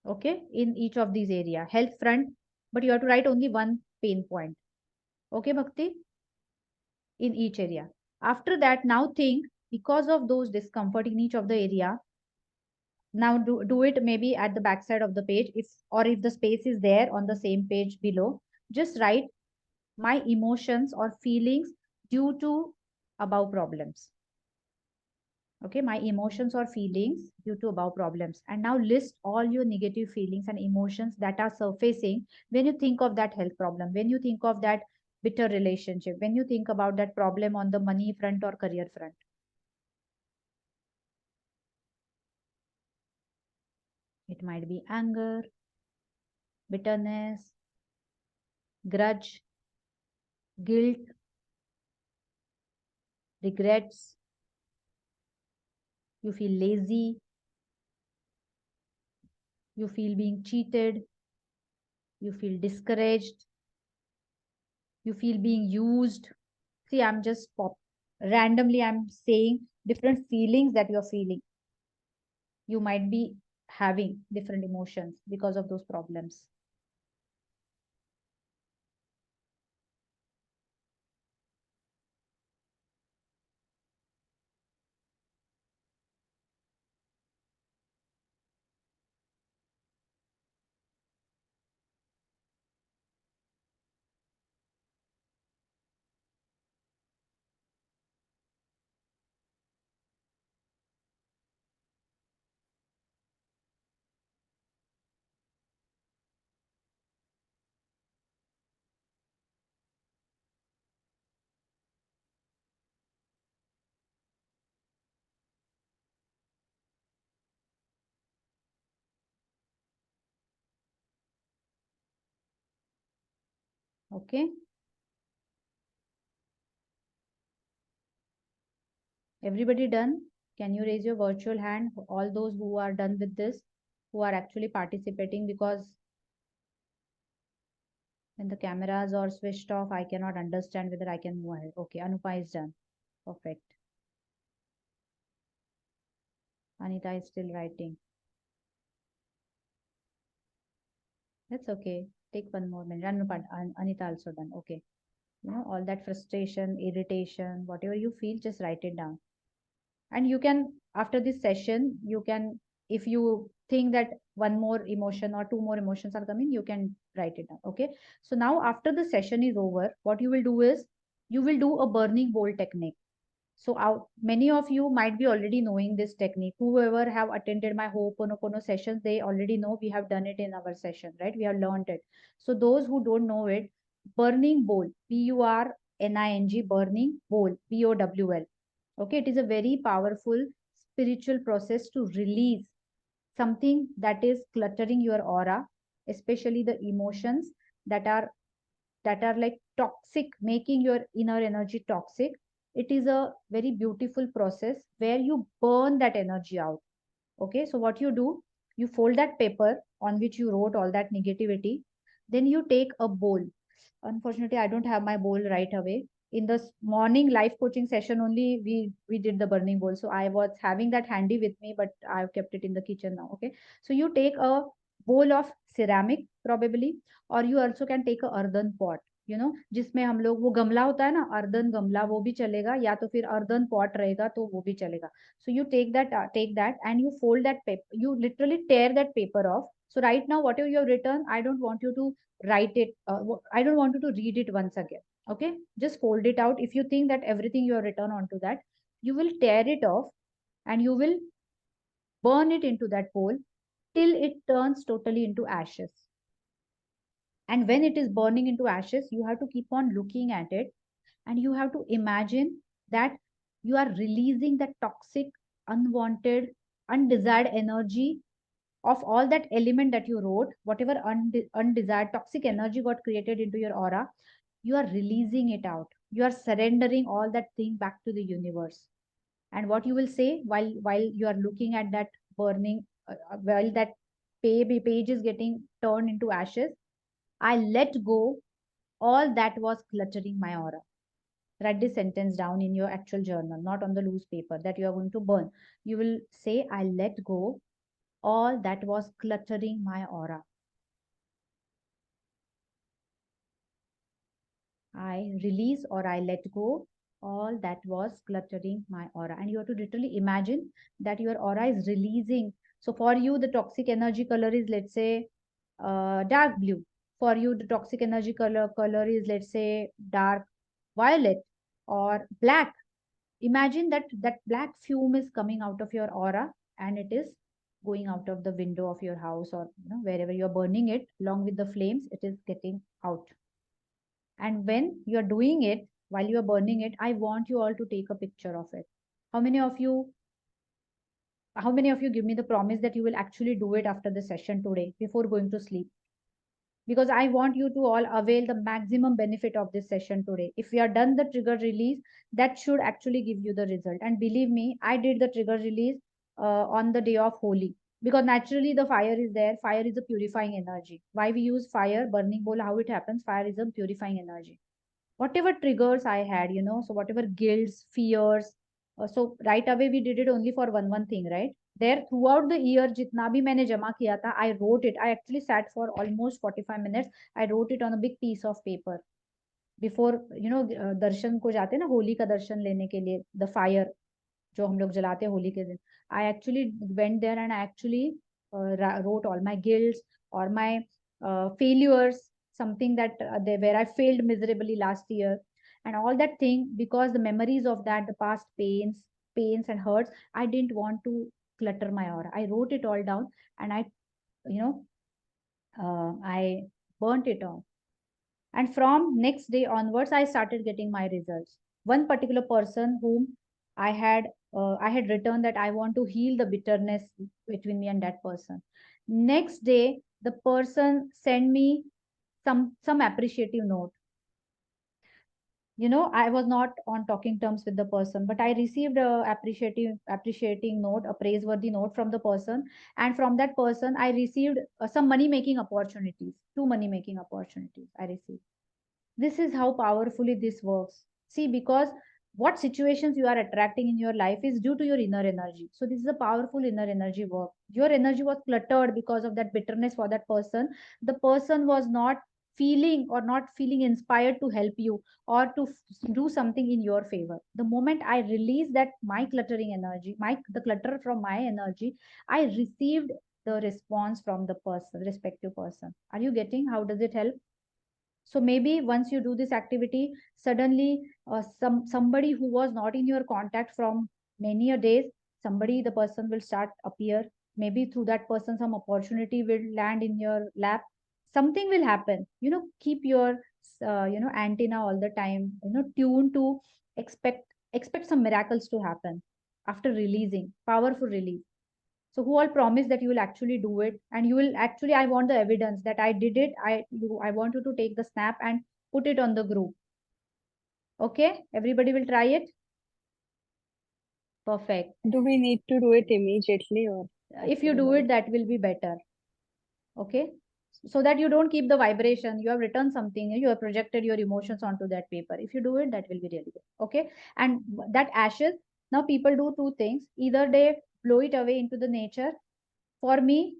Okay, in each of these area, health front, but you have to write only one pain point. Okay, Bhakti, in each area. After that, now think, because of those discomfort in each of the area, now do it maybe at the back side of the page, if the space is there on the same page below, just write my emotions or feelings due to above problems. Okay, my emotions or feelings due to above problems. And now list all your negative feelings and emotions that are surfacing when you think of that health problem, when you think of that bitter relationship, when you think about that problem on the money front or career front. It might be anger, bitterness, grudge, guilt, regrets. You feel lazy. You feel being cheated. You feel discouraged. You feel being used. See, I'm just randomly, I'm saying different feelings that you're feeling. You might be having different emotions because of those problems. Okay. Everybody done? Can you raise your virtual hand? All those who are done with this, who are actually participating, because when the cameras are switched off, I cannot understand whether I can move ahead. Okay, Anupa is done. Perfect. Anita is still writing. That's okay. Take one more minute. Anita also done. Okay. You know, all that frustration, irritation, whatever you feel, just write it down. And you can, after this session, you can, if you think that one more emotion or two more emotions are coming, you can write it down. Okay. So now after the session is over, what you will do is you will do a burning bowl technique. So many of you might be already knowing this technique. Whoever have attended my Ho'oponopono sessions, they already know we have done it in our session, right? We have learned it. So those who don't know it, burning bowl, BURNING, burning bowl, BOWL. Okay, it is a very powerful spiritual process to release something that is cluttering your aura, especially the emotions that are like toxic, making your inner energy toxic. It is a very beautiful process where you burn that energy out. Okay, so what you do, you fold that paper on which you wrote all that negativity, then you take a bowl. Unfortunately, I don't have my bowl right away. In the morning life coaching session only, we did the burning bowl, so I was having that handy with me, but I've kept it in the kitchen now. Okay, so you take a bowl of ceramic probably, or you also can take a earthen pot, you know, जिसमें हम लोग वो गमला होता है ना, earthen गमला, वो भी चलेगा, या तो फिर अर्दन पॉट रहेगा तो वो भी चलेगा. So you take that and you fold that paper, you literally tear that paper off. So right now whatever you have written, I don't want you to write it, I don't want you to read it once again. Okay, just fold it out. If you think that everything you have written onto that, you will tear it off and you will burn it into that bowl till it turns totally into ashes. And when it is burning into ashes, you have to keep on looking at it and you have to imagine that you are releasing that toxic, unwanted, undesired energy of all that element that you wrote, whatever undesired toxic energy got created into your aura, you are releasing it out. You are surrendering all that thing back to the universe. And what you will say while you are looking at that burning, while that page is getting turned into ashes, I let go all that was cluttering my aura. Write this sentence down in your actual journal, not on the loose paper that you are going to burn. You will say, I let go all that was cluttering my aura. I release or I let go all that was cluttering my aura. And you have to literally imagine that your aura is releasing. So for you, the toxic energy color is, let's say, dark blue. For you, the toxic energy color is, let's say, dark violet or black. Imagine that black fume is coming out of your aura and it is going out of the window of your house, or wherever you're burning it, along with the flames, it is getting out. And when you're doing it, while you're burning it, I want you all to take a picture of it. How many of you give me the promise that you will actually do it after the session today before going to sleep? Because I want you to all avail the maximum benefit of this session today. If we are done the trigger release, that should actually give you the result. And believe me, I did the trigger release on the day of Holi, because naturally the fire is there. Fire is a purifying energy. Why we use fire, burning bowl, how it happens? Fire is a purifying energy. Whatever triggers I had, so whatever guilts, fears, so right away we did it only for one thing, right? There throughout the year, jitna bhi maine jama kiya tha, I wrote it. I actually sat for almost 45 minutes. I wrote it on a big piece of paper. Before, darshan ko jate na, holi ka darshan lene ke liye, the fire जो हम लोग जलाते हैं होली के दिन, I actually went there and I actually wrote all my guilts or my failures, something that where I failed miserably last year, and all that thing, because the memories of that, the past pains and hurts, I didn't want to clutter my aura. I wrote it all down and I burnt it all. And from next day onwards, I started getting my results. One particular person whom I had written that I want to heal the bitterness between me and that person. Next day, the person sent me some appreciative note. I was not on talking terms with the person, but I received a appreciating note, a praiseworthy note from the person. And from that person, I received some money making opportunities, 2 money making opportunities I received. This is how powerfully this works. See, because what situations you are attracting in your life is due to your inner energy. So this is a powerful inner energy work. Your energy was cluttered because of that bitterness for that person. The person was not feeling inspired to help you or to do something in your favor. The moment I released that my cluttering energy, the clutter from my energy, I received the response from the respective person. Are you getting how does it help? So maybe once you do this activity, suddenly somebody who was not in your contact from many a days, the person will start appear. Maybe through that person, some opportunity will land in your lap. Something will happen. Keep your antenna all the time. Tuned to expect some miracles to happen after releasing powerful release. So who all promise that you will actually do it, and you will actually, I want the evidence that I did it. I want you to take the snap and put it on the group. Okay, everybody will try it. Perfect. Do we need to do it immediately, or if you do it, that will be better. Okay, so that you don't keep the vibration. You have written something, you have projected your emotions onto that paper. If you do it, that will be really good. Okay, and that ashes, now people do 2 things. Either they blow it away into the nature. For me,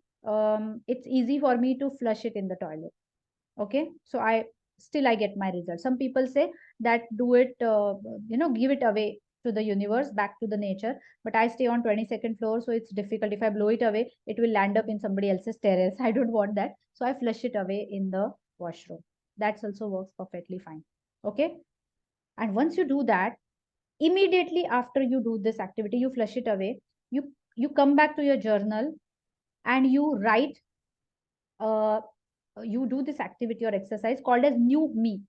it's easy for me to flush it in the toilet. Okay, so I get my result. Some people say that do it, give it away to the universe, back to the nature, but I stay on 22nd floor, so it's difficult. If I blow it away, it will land up in somebody else's terrace. I don't want that, so I flush it away in the washroom. That also works perfectly fine. Okay, and once you do that, immediately after you do this activity, you flush it away, you come back to your journal and you write, you do this activity or exercise called as new me.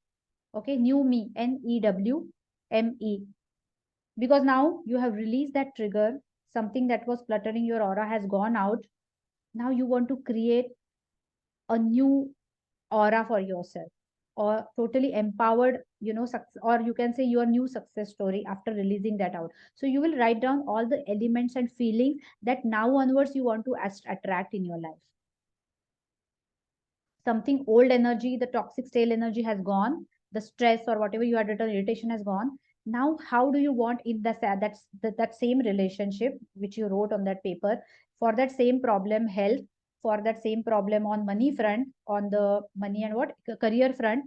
Okay, new me, NEWME, because now you have released that trigger. Something that was cluttering your aura has gone out. Now you want to create a new aura for yourself, or totally empowered, or you can say your new success story after releasing that out. So you will write down all the elements and feelings that now onwards you want to attract in your life. Something old energy, the toxic stale energy has gone, the stress or whatever you had written, irritation has gone. Now how do you want in that same relationship which you wrote on that paper, for that same problem health, for that same problem on money front, on the money and what career front,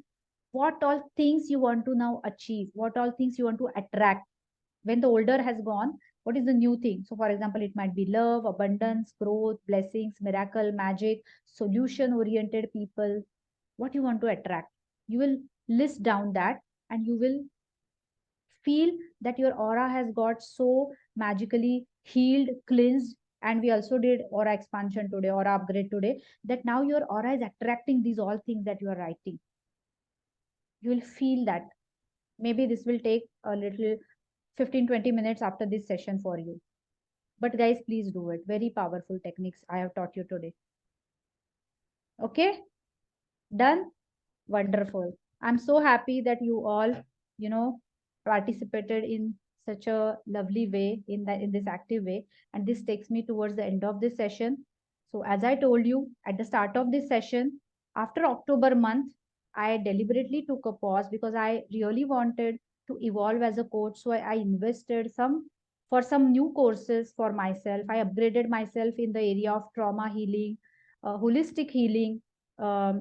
what all things you want to now achieve, what all things you want to attract when the older has gone, what is the new thing? So for example, it might be love, abundance, growth, blessings, miracle, magic, solution oriented people. What you want to attract, you will list down that, and you will feel that your aura has got so magically healed, cleansed. And we also did aura expansion today, aura upgrade today, that now your aura is attracting these all things that you are writing. You will feel that. Maybe this will take a little 15-20 minutes after this session for you. But guys, please do it. Very powerful techniques I have taught you today. Okay? Done? Wonderful. I'm so happy that you all, participated in such a lovely way, in this active way. And this takes me towards the end of this session. So as I told you at the start of this session, after October month, I deliberately took a pause because I really wanted to evolve as a coach. So I invested for some new courses for myself. I upgraded myself in the area of trauma healing, holistic healing,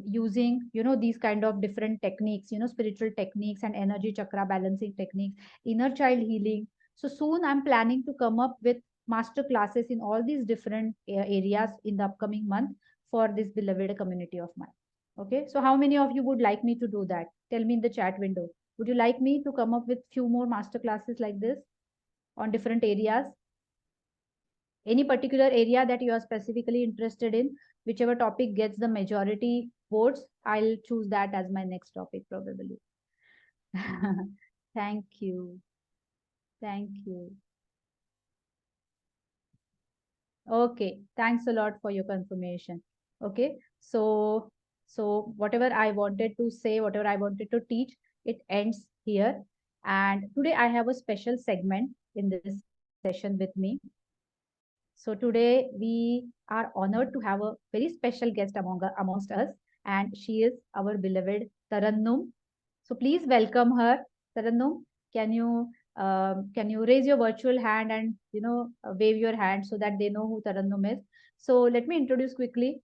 using these kind of different techniques, spiritual techniques and energy chakra balancing techniques, inner child healing. So soon I'm planning to come up with master classes in all these different areas in the upcoming month for this beloved community of mine. Okay, so how many of you would like me to do that? Tell me in the chat window. Would you like me to come up with few more master classes like this on different areas? Any particular area that you are specifically interested in, whichever topic gets the majority votes, I'll choose that as my next topic probably. Thank you. Thank you. Okay, thanks a lot for your confirmation. Okay, so whatever I wanted to say, whatever I wanted to teach, it ends here. And today I have a special segment in this session with me. So today we are honored to have a very special guest amongst us, and she is our beloved Tarannum. So please welcome her. Tarannum, can you raise your virtual hand and wave your hand so that they know who Tarannum is? So let me introduce quickly,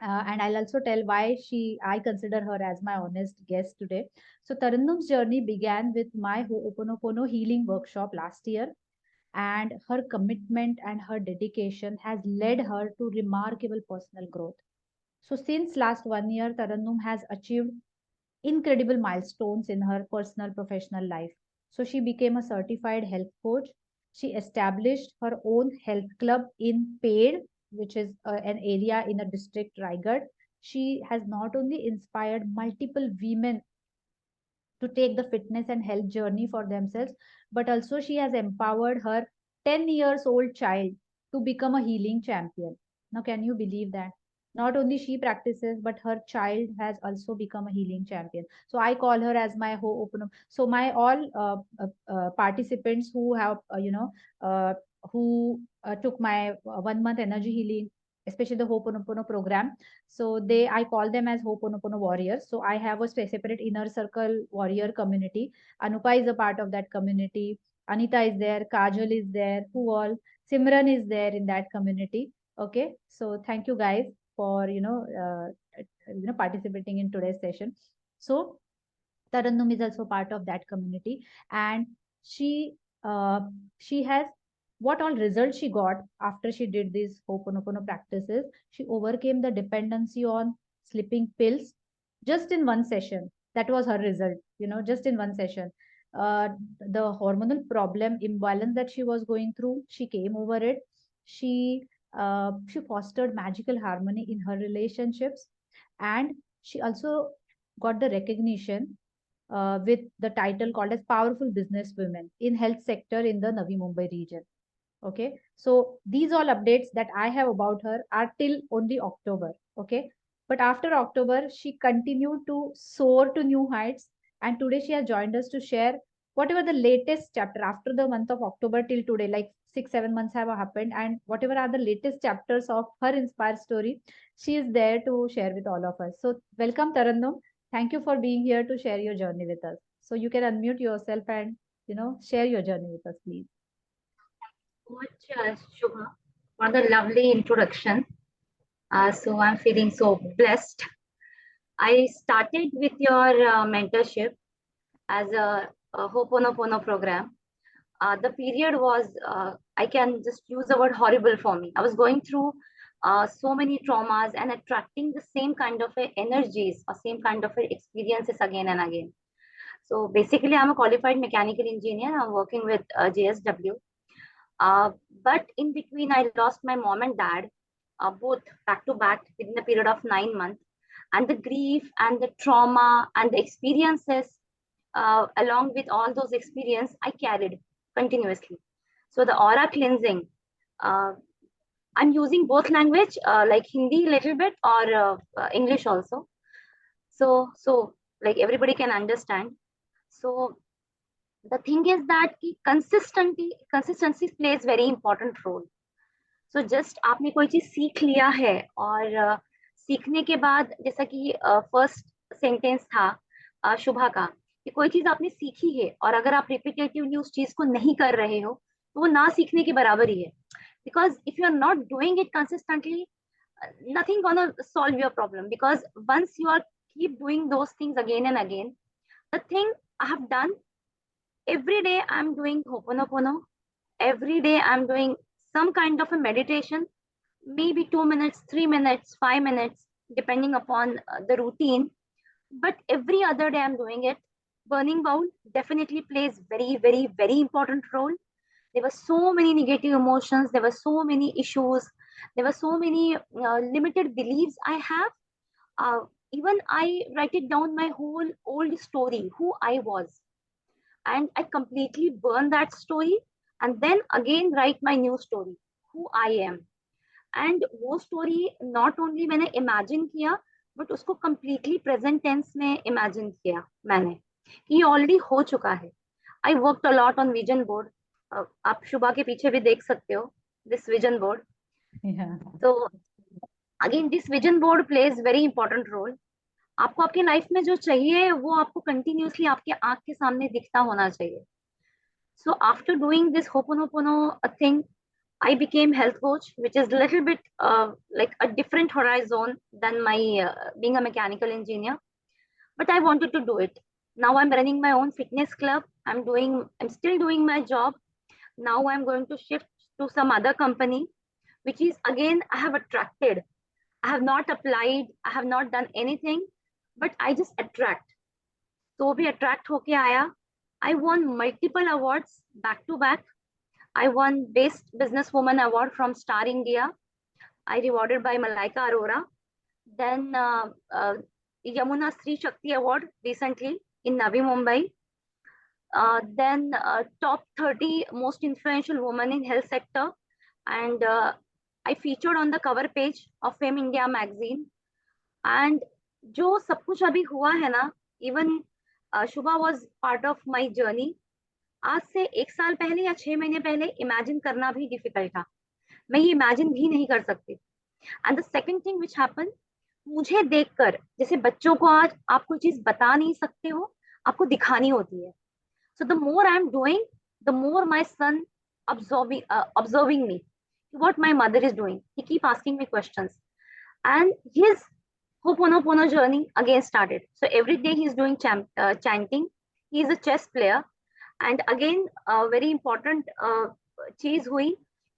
and I'll also tell why I consider her as my honest guest today. So Tarannum's journey began with my Ho'oponopono healing workshop last year, and her commitment and her dedication has led her to remarkable personal growth. So since last 1 year, Tarannum has achieved incredible milestones in her personal professional life. So she became a certified health coach. She established her own health club in Paid, which is an area in a district Raigad. She has not only inspired multiple women to take the fitness and health journey for themselves, but also she has empowered her 10 years old child to become a healing champion. Now, can you believe that? Not only she practices, but her child has also become a healing champion. So I call her as my Ho'oponopono. So my all participants who have, who took my 1 month energy healing, especially the Ho'oponopono program. So I call them as Ho'oponopono warriors. So I have a separate inner circle warrior community. Anupa is a part of that community. Anita is there. Kajal is there. Who all? Simran is there in that community. Okay. So thank you guys for, participating in today's session. So Tarannum is also part of that community, and she has what all results she got after she did these Ho'oponopono practices. She overcame the dependency on sleeping pills just in one session. That was her result, just in one session. The hormonal problem imbalance that she was going through, she came over it. She fostered magical harmony in her relationships, and she also got the recognition with the title called as Powerful Business Women in Health Sector in the Navi Mumbai region. Okay, so these all updates that I have about her are till only October. Okay, but after October, she continued to soar to new heights, and today she has joined us to share whatever the latest chapter after the month of October till today, like 6 7 months have happened, and whatever are the latest chapters of her inspired story, she is there to share with all of us. So welcome, Tarannum. Thank you for being here to share your journey with us. So you can unmute yourself and share your journey with us, please. Much, Shubha, for the lovely introduction. So I'm feeling so blessed. I started with your mentorship as a Ho'oponopono program. The period was, I can just use the word horrible for me. I was going through so many traumas and attracting the same kind of energies or same kind of experiences again and again. So basically, I'm a qualified mechanical engineer. I'm working with JSW. But in between, I lost my mom and dad, both back to back within a period of 9 months. And the grief and the trauma and the experiences, along with all those experiences, I carried continuously. So the aura cleansing, uh, I'm using both language, like Hindi a little bit or English also. So like everybody can understand. So the thing is that consistency plays very important role. So just आपने कोई चीज सीख लिया है और सीखने के बाद जैसा कि फर्स्ट सेंटेंस था शुभा का कि कोई चीज आपने सीखी है और अगर आप रिपीटेटिवली उस चीज को नहीं कर रहे हो तो वो ना सीखने के बराबर ही है because if you are not doing it consistently nothing gonna solve your problem because once you are keep doing those things again and again the thing I have done every day I'm doing Ho'oponopono every day I'm doing some kind of a meditation, maybe 2 minutes, 3 minutes, 5 minutes, depending upon the routine. But every other day I'm doing it. Burning bowl definitely plays very, very, very important role. There were so many negative emotions. There were so many issues. There were so many limited beliefs I have. Even I write it down my whole old story, who I was. And I completely burn that story and then again write my new story, who I am. And वो story not only मैंने imagine किया, but उसको completely present tense में imagine किया मैंने कि ये already हो चुका है. I worked a lot on vision board. आप शुभा के पीछे भी देख सकते हो this vision board. Yeah. So again this vision board plays very important role. आपको आपकी लाइफ में जो चाहिए वो आपको कंटिन्यूसली आपके आंख के सामने दिखता होना चाहिए. So after doing this Ho'oponopono thing, I became health coach, which is a little bit like a different horizon than my being a mechanical engineer. But I wanted to do it. Now I'm running my own fitness club. I'm still doing my job. Now I'm going to shift to some other company, which is again I have attracted. I have not applied. I have not done anything, but I just attract. So भी attract होके आया. I won multiple awards back to back. I won Best Businesswoman Award from Star India. I rewarded by Malaika Arora. Then Yamuna Sri Shakti Award recently in Navi Mumbai. Then top 30 most influential women in health sector. And I featured on the cover page of Fame India magazine. And जो सब कुछ अभी हुआ है ना, even Shubha was part of my journey. आज से 1 साल पहले या 6 महीने पहले इमेजिन करना भी डिफिकल्ट था. मैं ये इमेजिन भी नहीं कर सकती. And the second thing which happen, मुझे देखकर जैसे बच्चों को आज आप कोई चीज बता नहीं सकते हो, आपको दिखानी होती है. So the more I am doing, the more my son observing me, what my mother is doing. He keep asking me questions, and his Ho'oponopono journey again started. So every day he's doing chanting. He is a chess player. And again, very important चीज हुई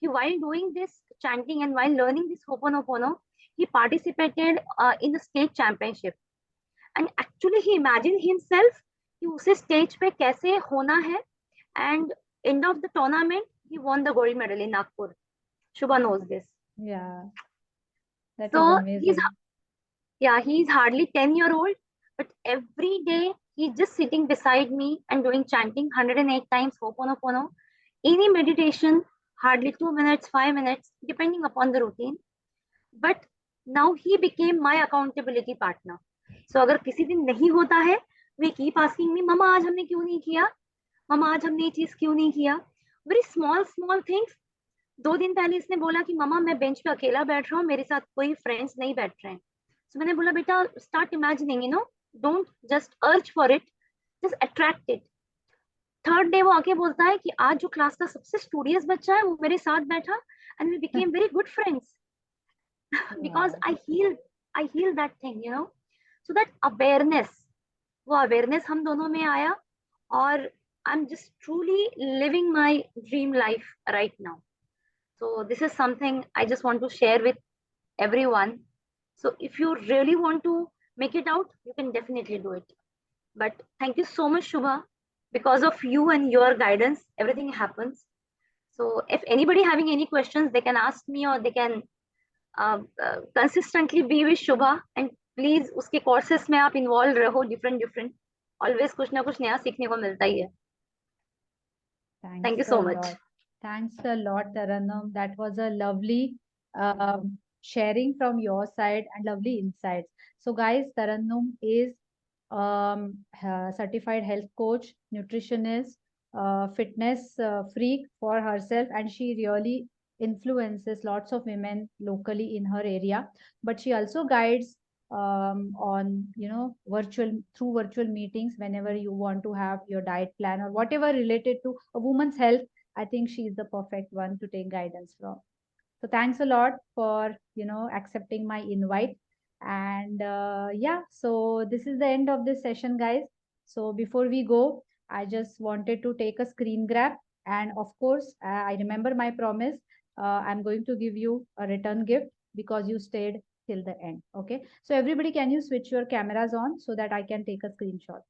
कि while doing this chanting and while learning this Ho'oponopono, he participated in the state championship. And actually he imagined himself कि उसे stage पे कैसे होना है. And end of the tournament, he won the gold medal in Nagpur. Shubha knows this. Yeah. That So is amazing. he's hardly 10-year-old, but every day he's just sitting beside me and doing chanting 108 times Ho'oponopono. Any meditation, hardly 2 minutes, 5 minutes, depending upon the routine. But now he became my accountability partner. So अगर किसी दिन नहीं होता है, we keep asking me, मम्मा आज हमने क्यों नहीं किया? मम्मा आज हमने ये चीज क्यों नहीं किया? Very small things. 2 दिन पहले इसने बोला कि मम्मा मैं बेंच पे अकेला बैठ रहा हूँ, मेरे साथ कोई फ्रेंड्स नहीं बैठ रहे हैं. So मैंने बोला बेटा start imagining, don't just urge for it, just attract it. Third day वो आके बोलता है कि आज जो क्लास का सबसे स्टूडियस बच्चा है वो मेरे साथ बैठा and we became very good friends because I heal that thing, so that awareness, वो awareness हम दोनों में आया और I'm just truly living my dream life right now. So this is something I just want to share with everyone. So if you really want to make it out, you can definitely do it. But thank you so much, Shubha. Because of you and your guidance, everything happens. So if anybody having any questions, they can ask me or they can consistently be with Shubha. And please, उसके courses में आप involved रहो, different. Always कुछ ना कुछ नया सीखने को मिलता ही है. Thank you so much. Thanks a lot, Taranum. That was a lovely sharing from your side and lovely insights. So guys, Taranum is certified health coach, nutritionist, fitness freak for herself, and she really influences lots of women locally in her area. But she also guides on through virtual meetings whenever you want to have your diet plan or whatever related to a woman's health. I think she is the perfect one to take guidance from. So thanks a lot for accepting my invite. And yeah, so this is the end of this session, guys. So before we go, I just wanted to take a screen grab, and of course I remember my promise. I'm going to give you a return gift because you stayed till the end. Okay, so everybody, can you switch your cameras on so that I can take a screenshot?